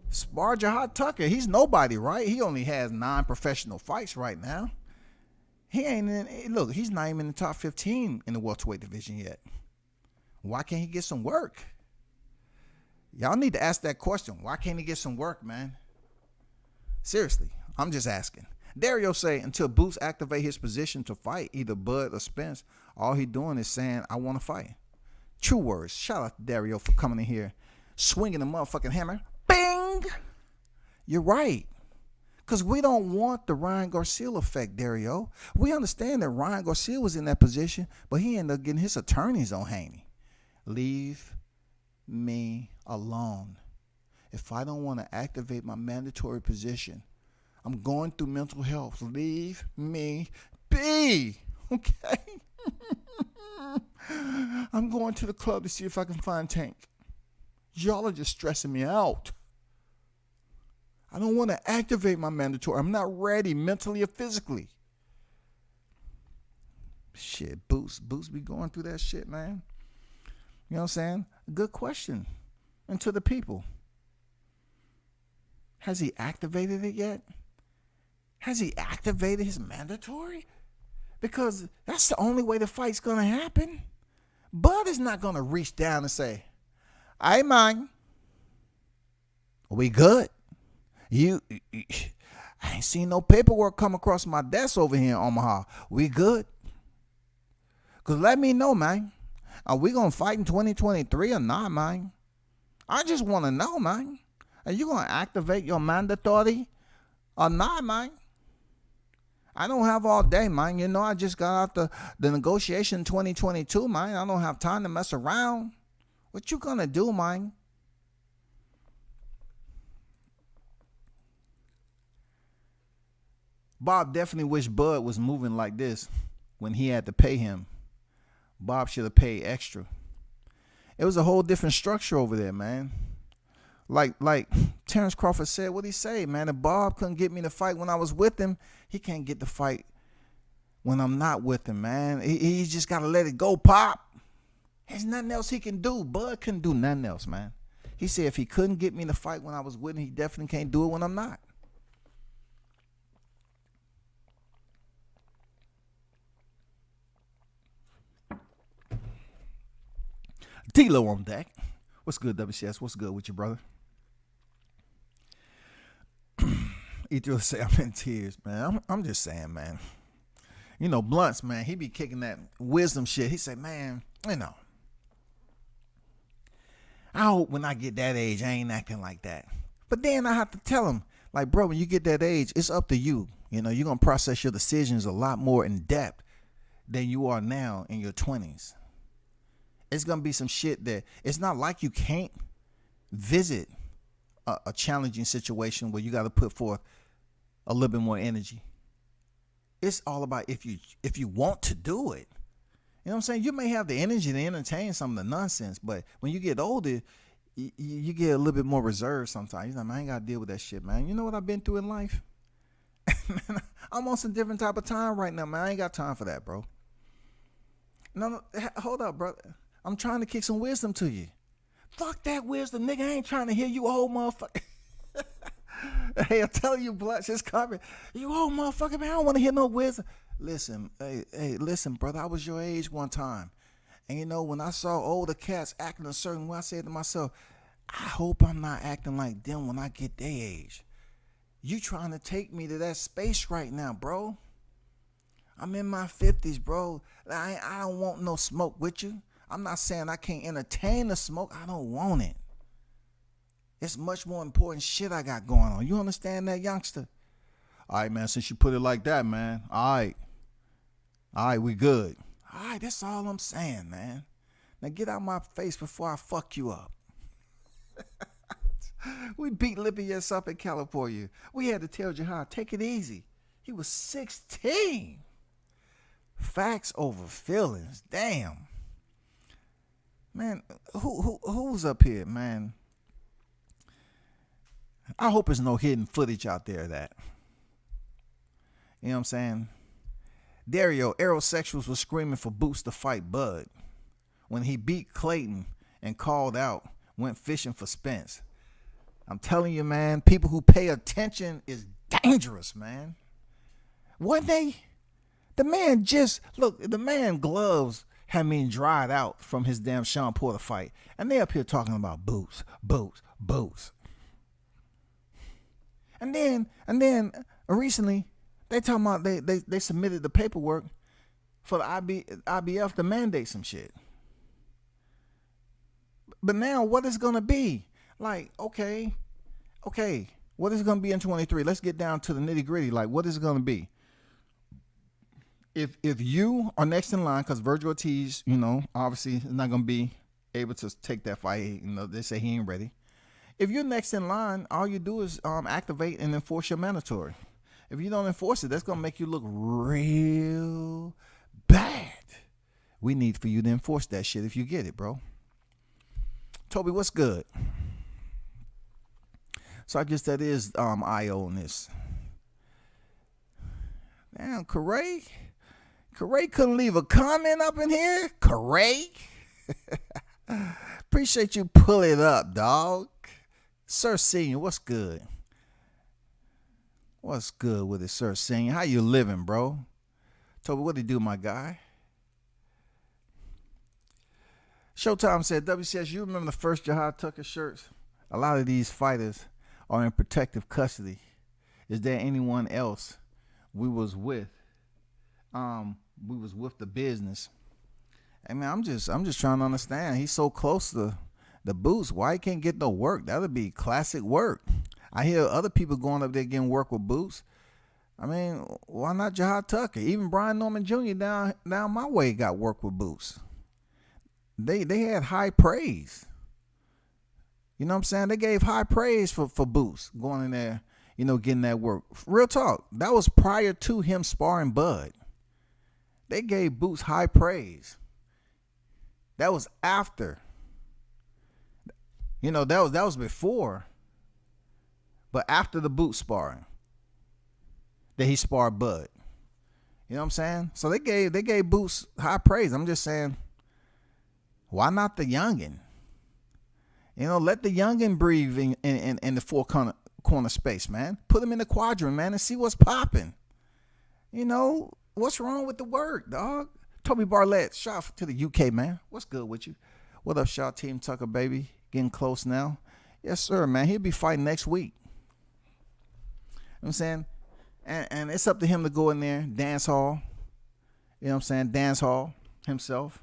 spar Jihad Tucker? He's nobody, right? He only has 9 professional fights right now. He ain't in. Look, he's not even in the top 15 in the welterweight division yet. Why can't he get some work? Y'all need to ask that question. Why can't he get some work, man? Seriously, I'm just asking. Dario say until Boots activate his position to fight either Bud or Spence, all he doing is saying, I want to fight. True words. Shout out to Dario for coming in here, swinging the motherfucking hammer. Bing! You're right. Because we don't want the Ryan Garcia effect, Dario. We understand that Ryan Garcia was in that position, but he ended up getting his attorneys on Haney. Leave me alone. If I don't want to activate my mandatory position, I'm going through mental health. Leave me be. Okay? I'm going to the club to see if I can find Tank. Y'all are just stressing me out. I don't want to activate my mandatory. I'm not ready mentally or physically. Shit, Boots be going through that shit, man. You know what I'm saying? Good question. And to the people. Has he activated it yet? Has he activated his mandatory? Because that's the only way the fight's going to happen. Bud is not going to reach down and say, "Hey, man, we good? I ain't seen no paperwork come across my desk over here in Omaha. We good? Because let me know, man. Are we going to fight in 2023 or not, man? I just want to know, man. Are you going to activate your mandatory or not, man? I don't have all day, man. You know, I just got out the negotiation 2022, man. I don't have time to mess around. What you going to do, man? Bob definitely wished Bud was moving like this when he had to pay him. Bob should have paid extra. It was a whole different structure over there, man. Like Terrence Crawford said, what'd he say, man? If Bob couldn't get me to fight when I was with him, he can't get the fight when I'm not with him, man. He just got to let it go, Pop. There's nothing else he can do. Bud couldn't do nothing else, man. He said if he couldn't get me to fight when I was with him, he definitely can't do it when I'm not. T-Lo on deck. What's good, WCS? What's good with you, brother? Ether say I'm in tears, man. I'm just saying, man. You know, Blunts, man, he be kicking that wisdom shit. He say, man, you know, I hope when I get that age, I ain't acting like that. But then I have to tell him, like, bro, when you get that age, it's up to you. You know, you're going to process your decisions a lot more in depth than you are now in your 20s. It's going to be some shit that it's not like you can't visit a challenging situation where you got to put forth a little bit more energy. It's all about if you want to do it. You know what I'm saying? You may have the energy to entertain some of the nonsense, but when you get older, you get a little bit more reserved sometimes. You're like, man, I ain't got to deal with that shit, man. You know what I've been through in life? Man, I'm on some different type of time right now, man. I ain't got time for that, bro. No, hold up, brother. I'm trying to kick some wisdom to you. Fuck that wisdom, nigga. I ain't trying to hear you old motherfucker. Hey, I'm telling you, Bloods, it's coming. You old motherfucker, man. I don't want to hear no wisdom. Listen, listen, brother. I was your age one time. And you know, when I saw older cats acting a certain way, I said to myself, I hope I'm not acting like them when I get their age. You trying to take me to that space right now, bro. I'm in my 50s, bro. I don't want no smoke with you. I'm not saying I can't entertain the smoke. I don't want it. It's much more important shit I got going on. You understand that, youngster? All right, man, since you put it like that, man. All right, we good. All right, that's all I'm saying, man. Now get out my face before I fuck you up. We beat Lippy ass up in California. We had to tell Jihad, take it easy. He was 16. Facts over feelings. Damn. Man, who's up here, man? I hope there's no hidden footage out there of that. You know what I'm saying? Dario, aerosexuals were screaming for Boots to fight Bud. When he beat Clayton and called out, went fishing for Spence. I'm telling you, man, people who pay attention is dangerous, man. Wasn't they? The man just, look, the man gloves had been dried out from his damn Shawn Porter fight. And they up here talking about Boots. And then recently, they talking about they submitted the paperwork for the IBF to mandate some shit. But now what is going to be? Like, okay, what is it going to be in 23? Let's get down to the nitty gritty. Like, what is it going to be? If you are next in line, because Virgil Ortiz, you know, obviously is not going to be able to take that fight. You know, they say he ain't ready. If you're next in line, all you do is activate and enforce your mandatory. If you don't enforce it, that's going to make you look real bad. We need for you to enforce that shit if you get it, bro. Toby, what's good? So I guess that is IO on this. Damn, Corey couldn't leave a comment up in here? Corey? Appreciate you pulling it up, dog. Sir Senior, what's good? What's good with it, Sir Senior? How you living, bro? Toby, what did you do, my guy? Showtime said, WCS, you remember the first Jahad Tucker shirts? A lot of these fighters are in protective custody. Is there anyone else we was with? We was with the business. Hey man, I'm just trying to understand. He's so close to the Boots. Why he can't get no work? That'll be classic work. I hear other people going up there getting work with Boots. I mean, why not Jahad Tucker? Even Brian Norman Jr. down my way got work with Boots. They had high praise. You know what I'm saying? They gave high praise for Boots going in there, you know, getting that work. Real talk. That was prior to him sparring Bud. They gave Boots high praise. That was after. You know, that was before. But after the Boots sparring, that he sparred Bud. You know what I'm saying? So they gave Boots high praise. I'm just saying, why not the youngin? You know, let the youngin breathe in the four corner space, man. Put him in the quadrant, man, and see what's popping. You know, what's wrong with the work, dog? Toby Barlett, shout out to the UK, man. What's good with you? What up, Shaw Team Tucker, baby? Getting close now. Yes, sir, man. He'll be fighting next week. You know what I'm saying? And it's up to him to go in there, dance hall. You know what I'm saying? Dance hall himself.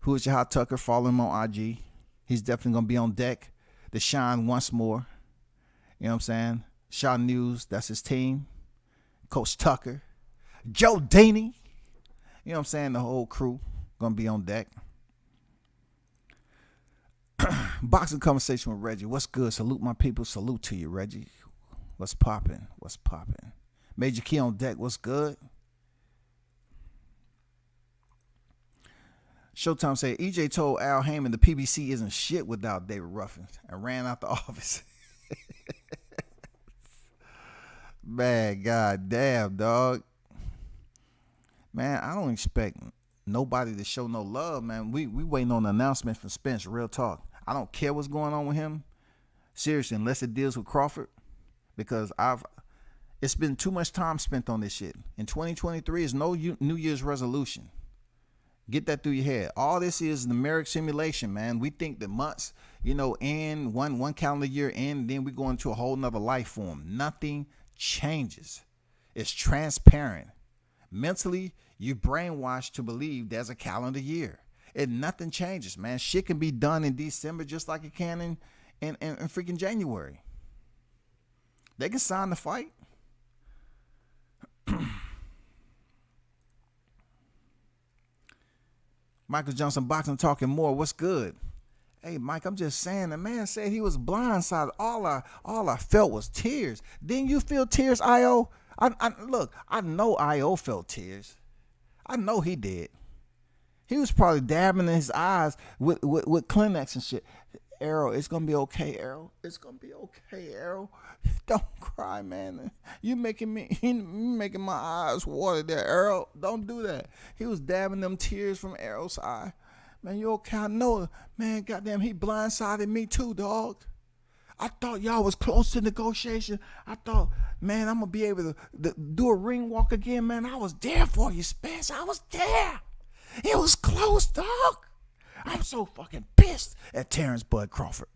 Who is Jahad Tucker? Follow him on IG. He's definitely going to be on deck to shine once more. You know what I'm saying? Shaw News, that's his team. Coach Tucker. Joe Daney. You know what I'm saying? The whole crew going to be on deck. Boxing conversation with Reggie. What's good? Salute my people. Salute to you, Reggie. What's popping? What's popping? Major Key on deck. What's good? Showtime said EJ told Al Heyman the PBC isn't shit without David Ruffin and ran out the office. Man, god damn, dog. Man, I don't expect nobody to show no love, man. We waiting on the announcement from Spence, real talk. I don't care what's going on with him. Seriously, unless it deals with Crawford. Because it's been too much time spent on this shit. In 2023 is no New Year's resolution. Get that through your head. All this is numeric simulation, man. We think that months, you know, end one calendar year end, then we go into a whole nother life form. Nothing changes. It's transparent. Mentally, you brainwashed to believe there's a calendar year. And nothing changes, man. Shit can be done in December just like it can in freaking January. They can sign the fight. Michael Johnson boxing talking more. What's good? Hey, Mike, I'm just saying, the man said he was blindsided. All I felt was tears. Didn't you feel tears, I.O.? Look, I know I.O. felt tears. I know he did. He was probably dabbing in his eyes with Kleenex and shit. Errol, it's gonna be okay, Errol. It's gonna be okay, Errol. Don't cry, man. You making my eyes water there, Errol. Don't do that. He was dabbing them tears from Errol's eye. Man, you okay? I know, man. Goddamn, he blindsided me too, dog. I thought y'all was close to negotiation. I thought, man, I'm gonna be able to do a ring walk again, man. I was there for you, Spence. I was there. It was close, dog. I'm so fucking pissed at Terrence Bud Crawford.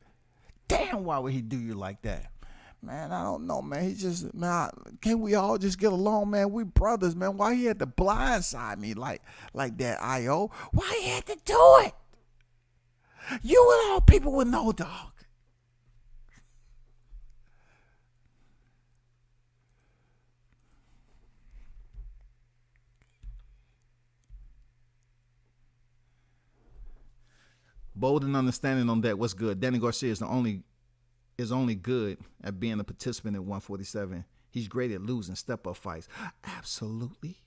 Damn, why would he do you like that? Man, I don't know, man. He just, man, can't we all just get along, man? We brothers, man. Why he had to blindside me like that, I.O.? Why he had to do it? You and all people would know, dog. Bold and understanding on that. What's good? Danny Garcia is only good at being a participant at 147. He's great at losing step-up fights. Absolutely.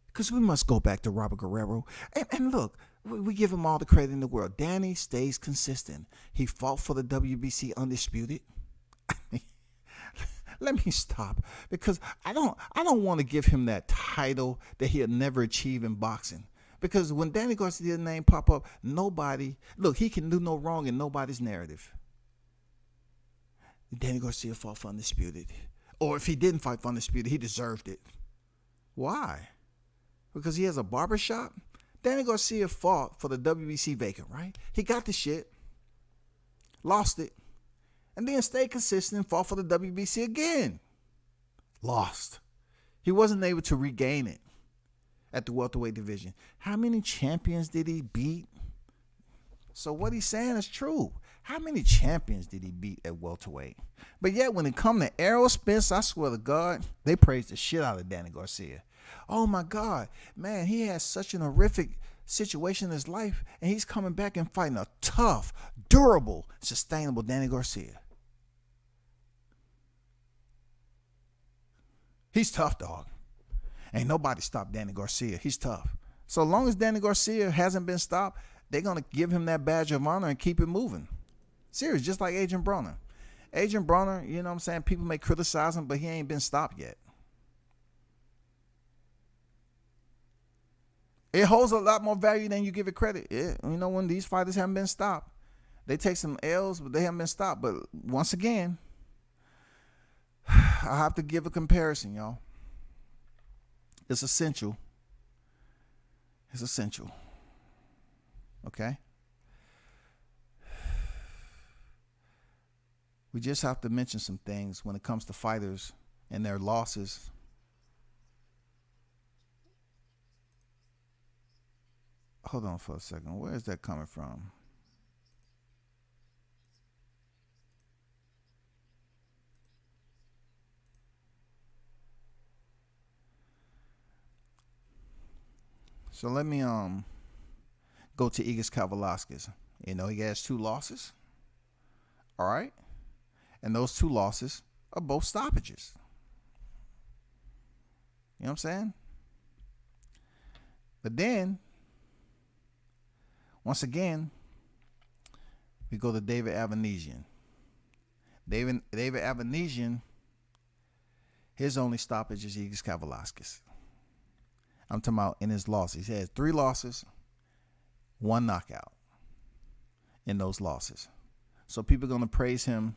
Because we must go back to Robert Guerrero. And look, we give him all the credit in the world. Danny stays consistent. He fought for the WBC undisputed. Let me stop, because I don't want to give him that title that he'll never achieve in boxing. Because when Danny Garcia's name pop up, he can do no wrong in nobody's narrative. Danny Garcia fought for undisputed. Or if he didn't fight for undisputed, he deserved it. Why? Because he has a barbershop? Danny Garcia fought for the WBC vacant, right? He got the shit, lost it, and then stayed consistent and fought for the WBC again. Lost. He wasn't able to regain it at the welterweight division. How many champions did he beat? So what he's saying is true. How many champions did he beat at welterweight? But yet when it come to Errol Spence, I swear to God, they praise the shit out of Danny Garcia. Oh my God, man, he has such an horrific situation in his life, and he's coming back and fighting a tough, durable, sustainable Danny Garcia. He's tough, dog. Ain't nobody stopped Danny Garcia. He's tough. So long as Danny Garcia hasn't been stopped, they're going to give him that badge of honor and keep it moving. Serious, just like Adrian Broner. Adrian Broner, you know what I'm saying? People may criticize him, but he ain't been stopped yet. It holds a lot more value than you give it credit. You know, when these fighters haven't been stopped, they take some L's, but they haven't been stopped. But once again, I have to give a comparison, y'all. It's essential. It's essential. Okay? We just have to mention some things when it comes to fighters and their losses. Hold on for a second. Where is that coming from? So let me go to Igis Kavalauskas. You know, he has 2 losses. All right? And those 2 losses are both stoppages. You know what I'm saying? But then, once again, we go to David Avanesian. David Avanesian, his only stoppage is Igis Kavalauskas. I'm talking about in his losses. He has 3 losses, 1 knockout in those losses. So people are going to praise him,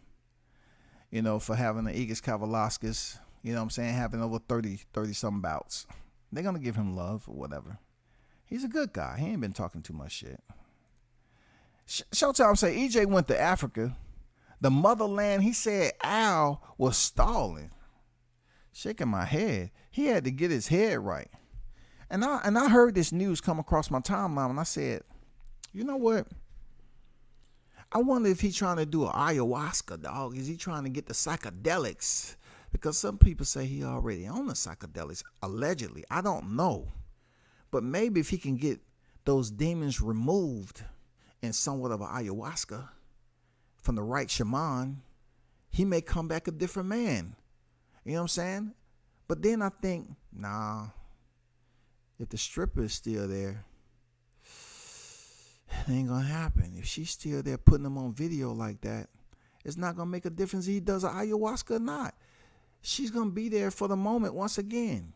you know, for having an Igis Kavalauskas, you know what I'm saying, having over 30-some bouts. They're going to give him love or whatever. He's a good guy. He ain't been talking too much shit. Showtime say EJ went to Africa, the motherland. He said Al was stalling. Shaking my head. He had to get his head right. And I heard this news come across my timeline, and I said, you know what? I wonder if he's trying to do an ayahuasca, dog. Is he trying to get the psychedelics? Because some people say he already on the psychedelics, allegedly. I don't know. But maybe if he can get those demons removed in somewhat of an ayahuasca from the right shaman, he may come back a different man. You know what I'm saying? But then I think, nah, if the stripper is still there, It ain't gonna happen. If she's still there putting him on video like that, it's not gonna make a difference if he does an ayahuasca or not. She's gonna be there for the moment once again.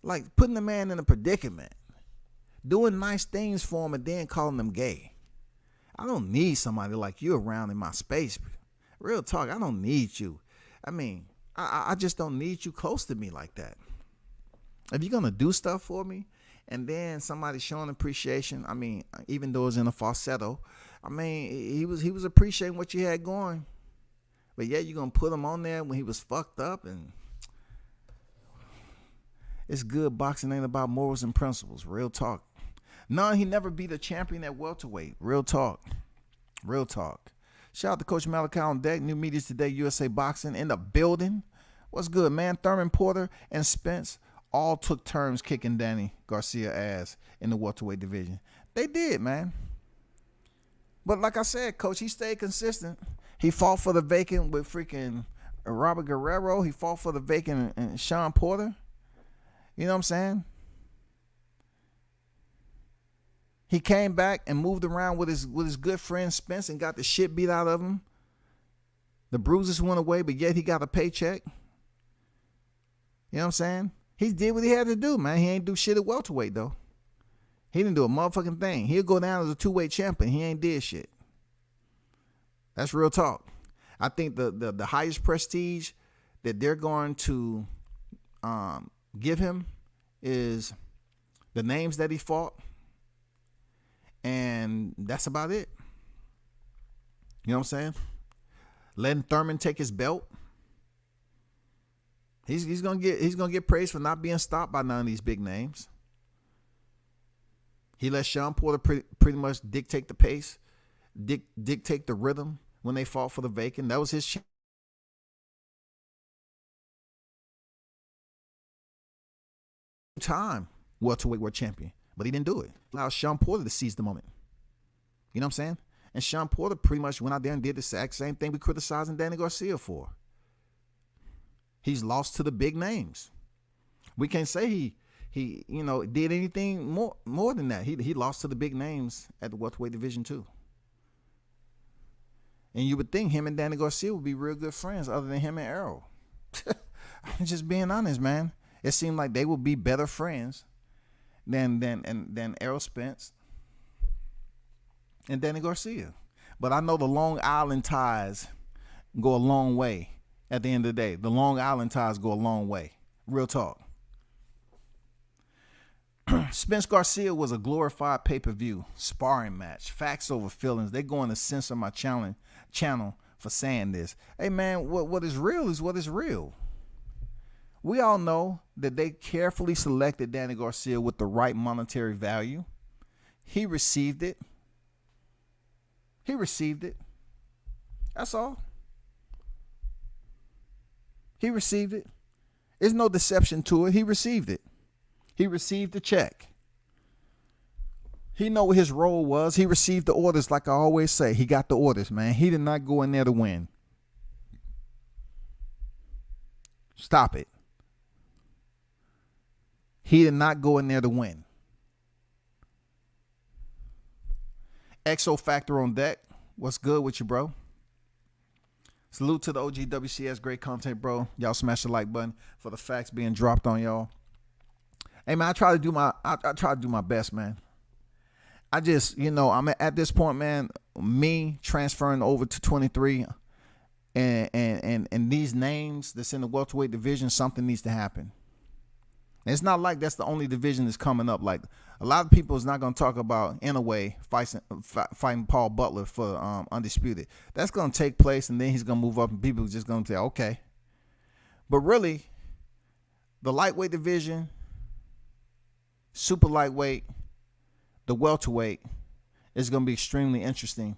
Like putting the man in a predicament, doing nice things for him and then calling him gay. I don't need somebody like you around in my space. Real talk, I don't need you. I mean, I just don't need you close to me like that. If you're gonna do stuff for me and then somebody showing appreciation, I mean, even though it's in a falsetto, I mean, he was appreciating what you had going. But yeah, you're gonna put him on there when he was fucked up. And it's good. Boxing ain't about morals and principles. Real talk. No, he never beat a champion at welterweight. Real talk. Real talk. Shout out to Coach Malachi on deck. New Medias Today, USA Boxing in the building. What's good, man? Thurman Porter and Spence all took turns kicking Danny Garcia ass in the welterweight division. They did, man. But like I said, Coach, he stayed consistent. He fought for the vacant with freaking Robert Guerrero. He fought for the vacant and Shawn Porter. You know what I'm saying? He came back and moved around with his good friend Spence and got the shit beat out of him. The bruises went away, but yet he got a paycheck. You know what I'm saying? He did what he had to do, man. He ain't do shit at welterweight, though. He didn't do a motherfucking thing. He'll go down as a two-weight champion. He ain't did shit. That's real talk. I think the highest prestige that they're going to give him is the names that he fought. And that's about it. You know what I'm saying? Letting Thurman take his belt. He's gonna get praised for not being stopped by none of these big names. He let Shawn Porter pretty much dictate the pace, dictate the rhythm when they fought for the vacant. That was his time welterweight world champion, but he didn't do it. Allowed Shawn Porter to seize the moment. You know what I'm saying? And Shawn Porter pretty much went out there and did the exact same thing we criticizing Danny Garcia for. He's lost to the big names. We can't say he did anything more than that. He lost to the big names at the welterweight division too. And you would think him and Danny Garcia would be real good friends, other than him and Errol. I'm just being honest, man. It seemed like they would be better friends than Errol Spence and Danny Garcia. But I know the Long Island ties go a long way. At the end of the day, the Long Island ties go a long way. Real talk. Spence Garcia was a glorified pay-per-view sparring match. Facts over feelings. They're going to censor my channel for saying this. Hey, man, what is real is what is real. We all know that they carefully selected Danny Garcia with the right monetary value. He received it. That's all. He received it. There's no deception to it. He received it. He received the check. He know what his role was. He received the orders, like I always say. He got the orders, man. He did not go in there to win. Stop it. He did not go in there to win. XO Factor on deck. What's good with you, bro? Salute to the OGWCS. Great content, bro. Y'all smash the like button for the facts being dropped on y'all. Hey, man, I try to do my best, man. I just, I'm at this point, man, me transferring over to 23 and these names that's in the welterweight division, something needs to happen. And it's not like that's the only division that's coming up. Like, a lot of people is not going to talk about, in a way, fighting Paul Butler for Undisputed. That's going to take place, and then he's going to move up, and people are just going to say, okay. But really, the lightweight division, super lightweight, the welterweight is going to be extremely interesting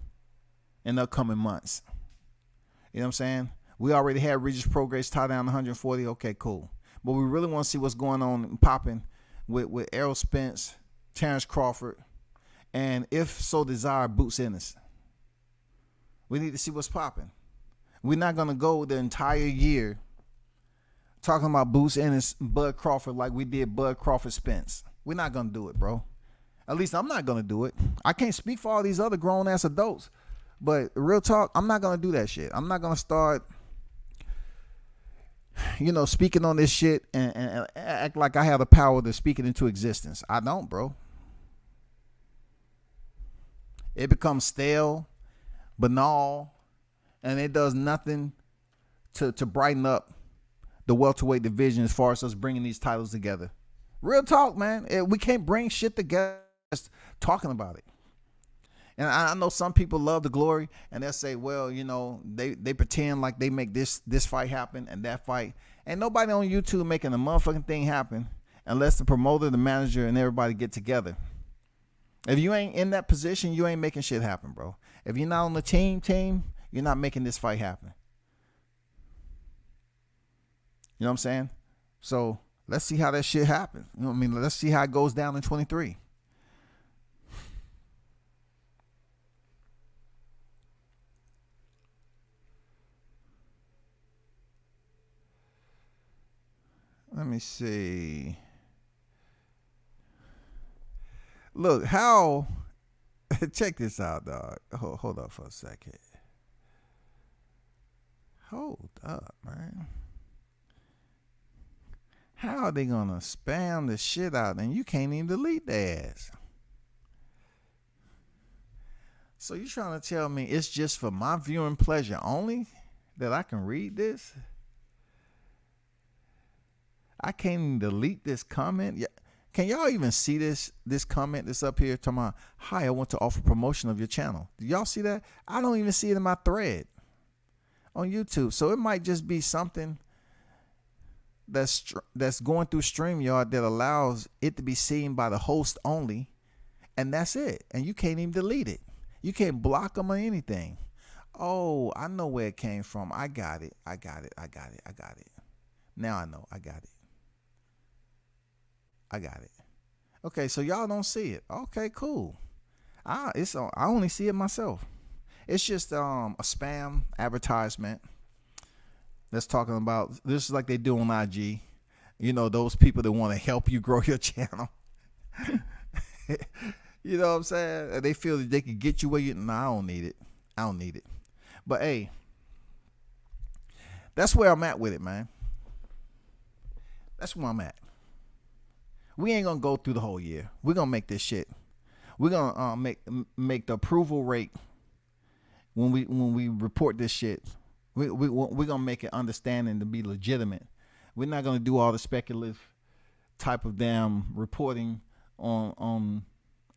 in the upcoming months. You know what I'm saying? We already had Regis Prograis tie down 140. Okay, cool. But we really want to see what's going on and popping with Errol Spence, Terrence Crawford, and if so desired, Boots Ennis. We need to see what's popping. We're not going to go the entire year talking about Boots Ennis, Bud Crawford like we did Bud Crawford Spence. We're not going to do it, bro. At least I'm not gonna do it. I can't speak for all these other grown ass adults, but real talk, I'm not gonna do that shit. I'm not gonna start, speaking on this shit and act like I have the power to speak it into existence. I don't, bro. It becomes stale, banal, and it does nothing to brighten up the welterweight division as far as us bringing these titles together. Real talk, man. We can't bring shit together just talking about it. And I know some people love the glory, and they'll say, well, they pretend like they make this fight happen and that fight. Ain't nobody on YouTube making a motherfucking thing happen unless the promoter, the manager, and everybody get together. If you ain't in that position, you ain't making shit happen, bro. If you're not on the team, you're not making this fight happen. You know what I'm saying? So let's see how that shit happens. You know what I mean? Let's see how it goes down in 23. Let me see. Look, how... Check this out, dog. Hold up for a second. Hold up, man. How are they gonna spam the shit out and you can't even delete their ass? So you trying to tell me it's just for my viewing pleasure only that I can read this? I can't even delete this comment. Can y'all even see this comment that's up here talking about, hi, I want to offer promotion of your channel. Do y'all see that? I don't even see it in my thread on YouTube. So it might just be something that's going through StreamYard that allows it to be seen by the host only, and that's it. And you can't even delete it. You can't block them or anything. Oh, I know where it came from. I got it. Now I know. I got it. Okay, so y'all don't see it. Okay, cool. I only see it myself. It's just a spam advertisement that's talking about, this is like they do on IG. Those people that want to help you grow your channel. You know what I'm saying? They feel that they can get you where you... No, I don't need it. But hey, that's where I'm at with it, man. That's where I'm at. We ain't gonna go through the whole year. We're gonna make this shit. We're gonna make the approval rate when we report this shit. We're gonna make it understanding to be legitimate. We're not gonna do all the speculative type of damn reporting on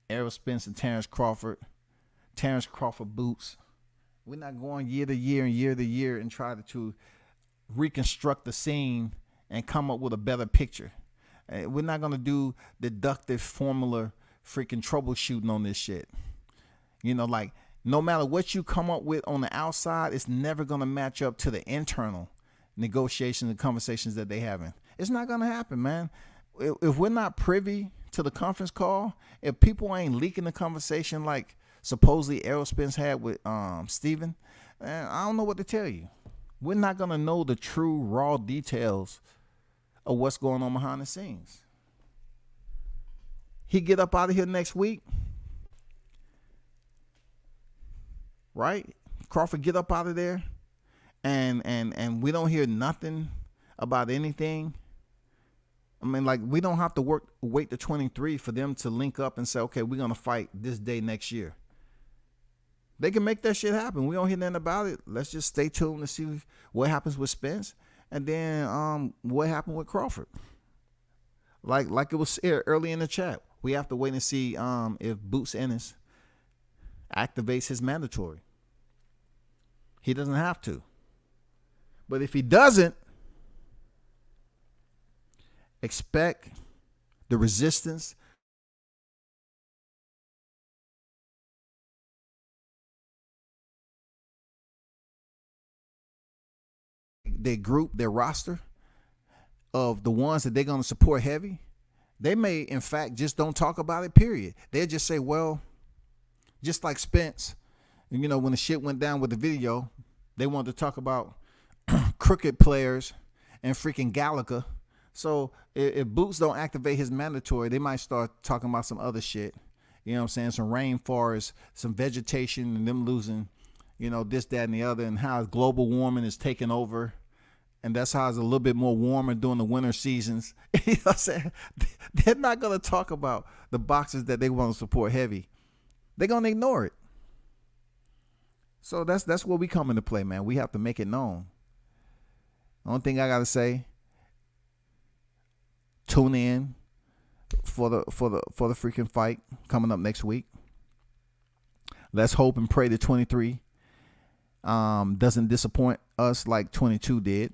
Errol Spence and Terrence Crawford boots. We're not going year to year and try to reconstruct the scene and come up with a better picture. We're not gonna do deductive formula freaking troubleshooting on this shit. Like, no matter what you come up with on the outside, it's never gonna match up to the internal negotiations and conversations that they having. It's not gonna happen, man. If we're not privy to the conference call, if people ain't leaking the conversation like supposedly Errol Spence had with Steven, I don't know what to tell you. We're not gonna know the true raw details of what's going on behind the scenes. He get up out of here next week, right? Crawford get up out of there, and we don't hear nothing about anything. I mean, like, we don't have to wait to 23 for them to link up and say, okay, we're gonna fight this day next year. They can make that shit happen. We don't hear nothing about it. Let's just stay tuned to see what happens with Spence. And then what happened with Crawford? Like it was early in the chat. We have to wait and see if Boots Ennis activates his mandatory. He doesn't have to. But if he doesn't, expect the resistance their group, their roster of the ones that they're going to support heavy. They may, in fact, just don't talk about it, period. They'll just say, well, just like Spence, when the shit went down with the video, they wanted to talk about crooked players and freaking Gallagher. So if Boots don't activate his mandatory, they might start talking about some other shit. You know what I'm saying? Some rainforest, some vegetation, and them losing, this, that, and the other, and how global warming is taking over. And that's how it's a little bit more warmer during the winter seasons. You know what I'm saying? They're not going to talk about the boxes that they want to support heavy. They're going to ignore it. So that's where we come into play, man. We have to make it known. The only thing I got to say, tune in for the freaking fight coming up next week. Let's hope and pray that 23 doesn't disappoint us like 22 did.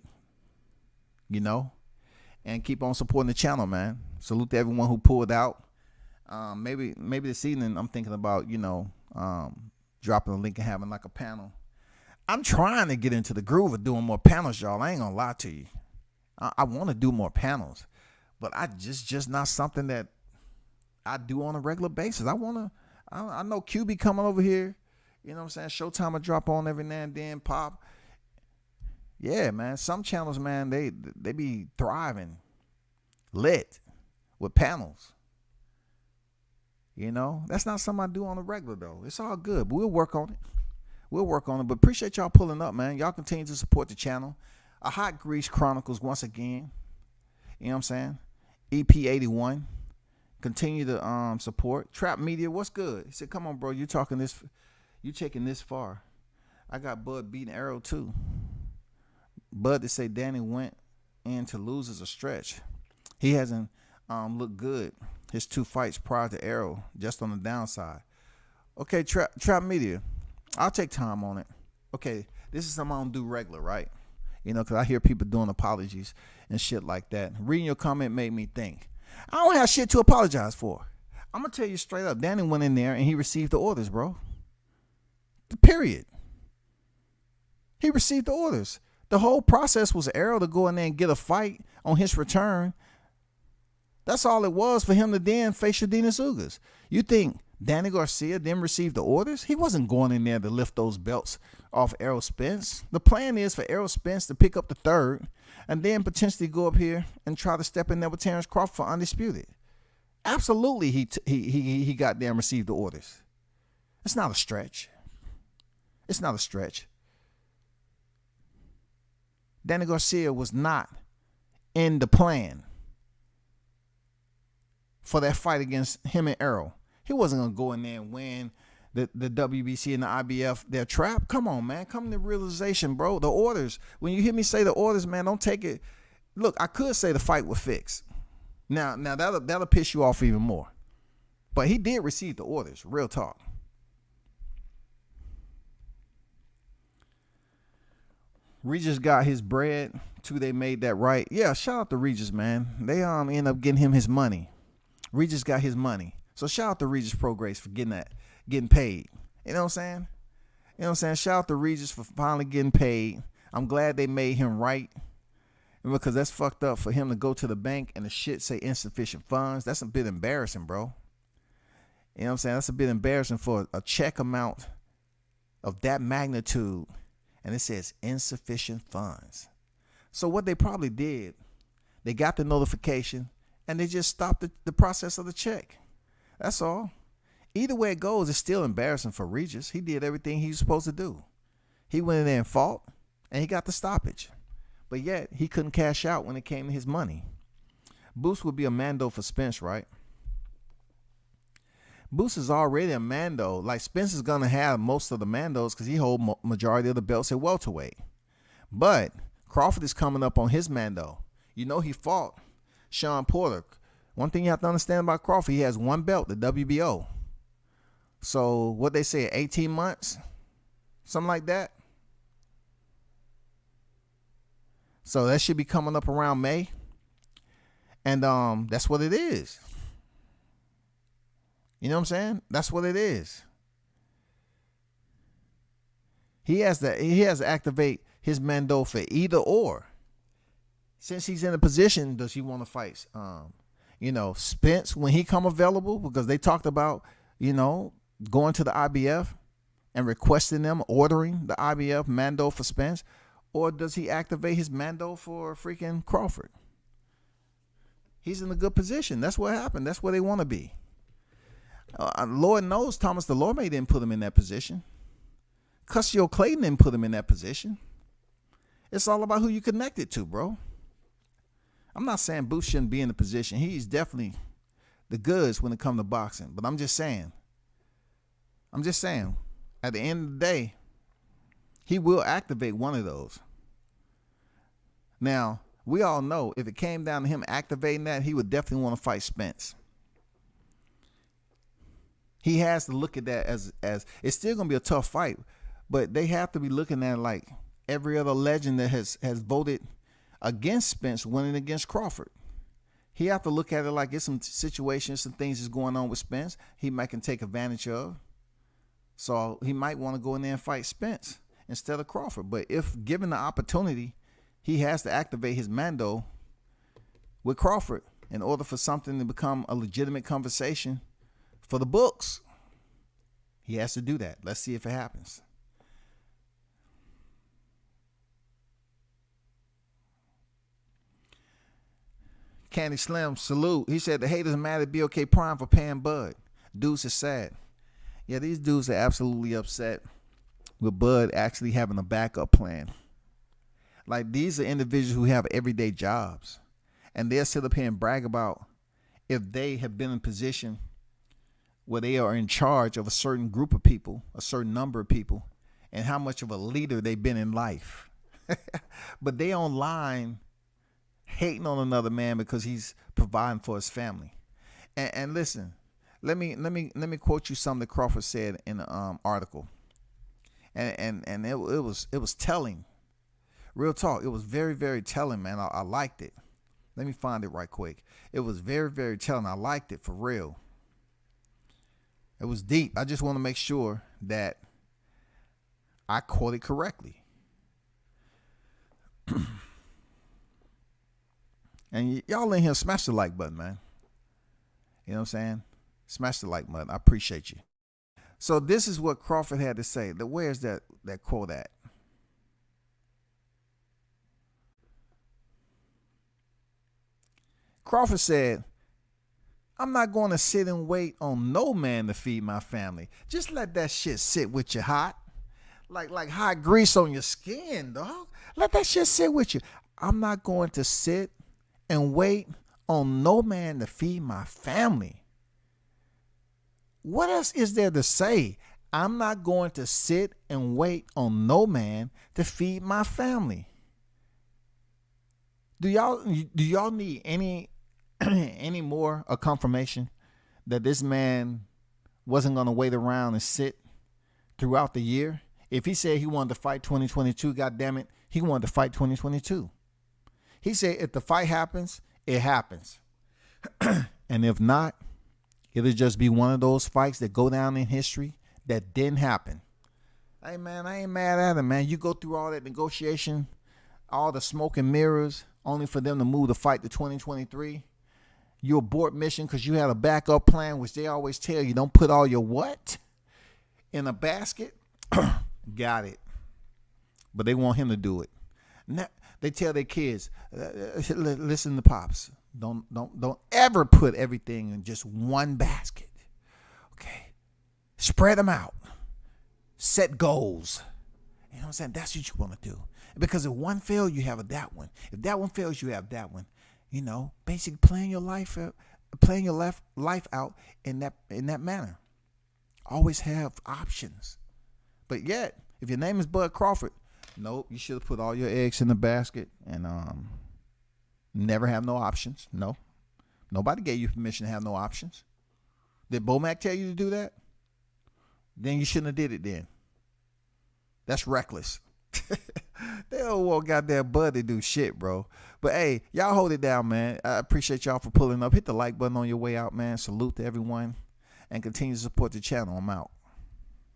And keep on supporting the channel, man. Salute to everyone who pulled out. Maybe this evening I'm thinking about, dropping a link and having like a panel. I'm trying to get into the groove of doing more panels, y'all. I ain't gonna lie to you. I want to do more panels, but I just not something that I do on a regular basis. I know QB coming over here. You know what I'm saying? Showtime will drop on every now and then, pop. Yeah, man. Some channels, man, they be thriving, lit with panels. That's not something I do on a regular, though. It's all good, but we'll work on it. But appreciate y'all pulling up, man. Y'all continue to support the channel. A Hot Grease Chronicles once again. You know what I'm saying? EP 81. Continue to support. Trap Media, what's good? He said, come on, bro. You taking this far. I got Bud beating Arrow too. Bud to say Danny went in to lose is a stretch. He hasn't looked good his 2 fights prior to Arrow, just on the downside. Okay, Trap Media, I'll take time on it. Okay, this is something I don't do regular, right? Because I hear people doing apologies and shit like that. Reading your comment made me think. I don't have shit to apologize for. I'm going to tell you straight up. Danny went in there and he received the orders, bro. Period. He received the orders. The whole process was Arrow to go in there and get a fight on his return. That's all it was for him to then face Shadina Ugas. You think Danny Garcia then received the orders? He wasn't going in there to lift those belts off Errol Spence. The plan is for Errol Spence to pick up the 3rd and then potentially go up here and try to step in there with Terrence Crawford for undisputed. Absolutely, he got there and received the orders. It's not a stretch. It's not a stretch. Danny Garcia was not in the plan for that fight against him and Errol. He wasn't going to go in there and win the WBC and the IBF their trap. Come on, man. Come to realization, bro. The orders. When you hear me say the orders, man, don't take it. Look, I could say the fight was fixed. Now that'll piss you off even more. But he did receive the orders. Real talk. Regis got his bread. Too, they made that right. Yeah, shout out to Regis, man. They end up getting him his money. Regis got his money. So shout out to Regis Prograis for getting paid. You know what I'm saying? You know what I'm saying? Shout out to Regis for finally getting paid. I'm glad they made him right. Because that's fucked up for him to go to the bank and the shit say insufficient funds. That's a bit embarrassing, bro. You know what I'm saying? That's a bit embarrassing for a check amount of that magnitude. And it says insufficient funds. So what they probably did, they got the notification and they just stopped the process of the check. That's all. Either way it goes, it's still embarrassing for Regis. He did everything he was supposed to do. He went in there and fought and he got the stoppage. But yet he couldn't cash out when it came to his money. Boost would be a Mando for Spence, right? Boost is already a Mando. Like Spence is going to have most of the Mandos because he holds majority of the belts at welterweight. But Crawford is coming up on his Mando. He fought Shawn Porter. One thing you have to understand about Crawford, he has 1 belt, the WBO. So what they say, 18 months? Something like that. So that should be coming up around May. And that's what it is. You know what I'm saying? That's what it is. He has to activate his Mando for either or. Since he's in a position, does he want to fight Spence when he come available? Because they talked about, going to the IBF and requesting them, ordering the IBF Mando for Spence. Or does he activate his Mando for freaking Crawford? He's in a good position. That's what happened. That's where they want to be. Lord knows Thomas DeLorme didn't put him in that position. Cussio Clayton didn't put him in that position. It's all about who you connected to, bro. I'm not saying Booth shouldn't be in the position. He's definitely the goods when it comes to boxing. But I'm just saying, at the end of the day, he will activate one of those. Now, we all know if it came down to him activating that, he would definitely want to fight Spence. He has to look at that as it's still going to be a tough fight, but they have to be looking at it like every other legend that has voted against Spence winning against Crawford. He have to look at it like it's some situations, some things that's going on with Spence he might can take advantage of. So he might want to go in there and fight Spence instead of Crawford. But if given the opportunity, he has to activate his Mando with Crawford in order for something to become a legitimate conversation for the books. He has to do that. Let's see if it happens. Candy Slim, salute. He said the haters mad at BOK Prime for paying Bud. Dudes is sad. Yeah, these dudes are absolutely upset with Bud actually having a backup plan. Like, these are individuals who have everyday jobs, and they'll sit up here and brag about if they have been in a position where they are in charge of a certain group of people, a certain number of people, and how much of a leader they've been in life. But they online hating on another man because he's providing for his family. And listen, let me quote you something that Crawford said in the article, and it was telling. Real talk, it was very, very telling, man. I liked it. Let me find it right quick. It was very, very telling. I liked it for real. It was deep. I just want to make sure that I quote it correctly. And y'all in here, smash the like button, man. You know what I'm saying? Smash the like button. I appreciate you. So this is what Crawford had to say. Where's that quote at? Crawford said, I'm not going to sit and wait on no man to feed my family. Just let that shit sit with you hot. Like hot grease on your skin, dog. Let that shit sit with you. I'm not going to sit and wait on no man to feed my family. What else is there to say? I'm not going to sit and wait on no man to feed my family. Do y'all need any more a confirmation that this man wasn't going to wait around and sit throughout the year? If he said he wanted to fight 2022, goddammit, he wanted to fight 2022. He said if the fight happens, it happens. And if not, it'll just be one of those fights that go down in history that didn't happen. Hey, man, I ain't mad at him, man. You go through all that negotiation, all the smoke and mirrors, only for them to move the fight to 2023. You abort mission because you had a backup plan, which they always tell you, don't put all your what in a basket. Got it. But they want him to do it. Now, they tell their kids, listen to pops. Don't ever put everything in just one basket. Okay. Spread them out. Set goals. You know what I'm saying? That's what you want to do. Because if one fails, you have that one. If that one fails, you have that one. You know, basically playing your life out in that manner. Always have options. But yet, if your name is Bud Crawford, nope, you should have put all your eggs in the basket and never have no options. No. Nobody gave you permission to have no options. Did Bomac tell you to do that? Then you shouldn't have did it then. That's reckless. They don't want goddamn Bud to do shit, bro. But hey, y'all hold it down, man. I appreciate y'all for pulling up. Hit the like button on your way out, man. Salute to everyone. And continue to support the channel. I'm out.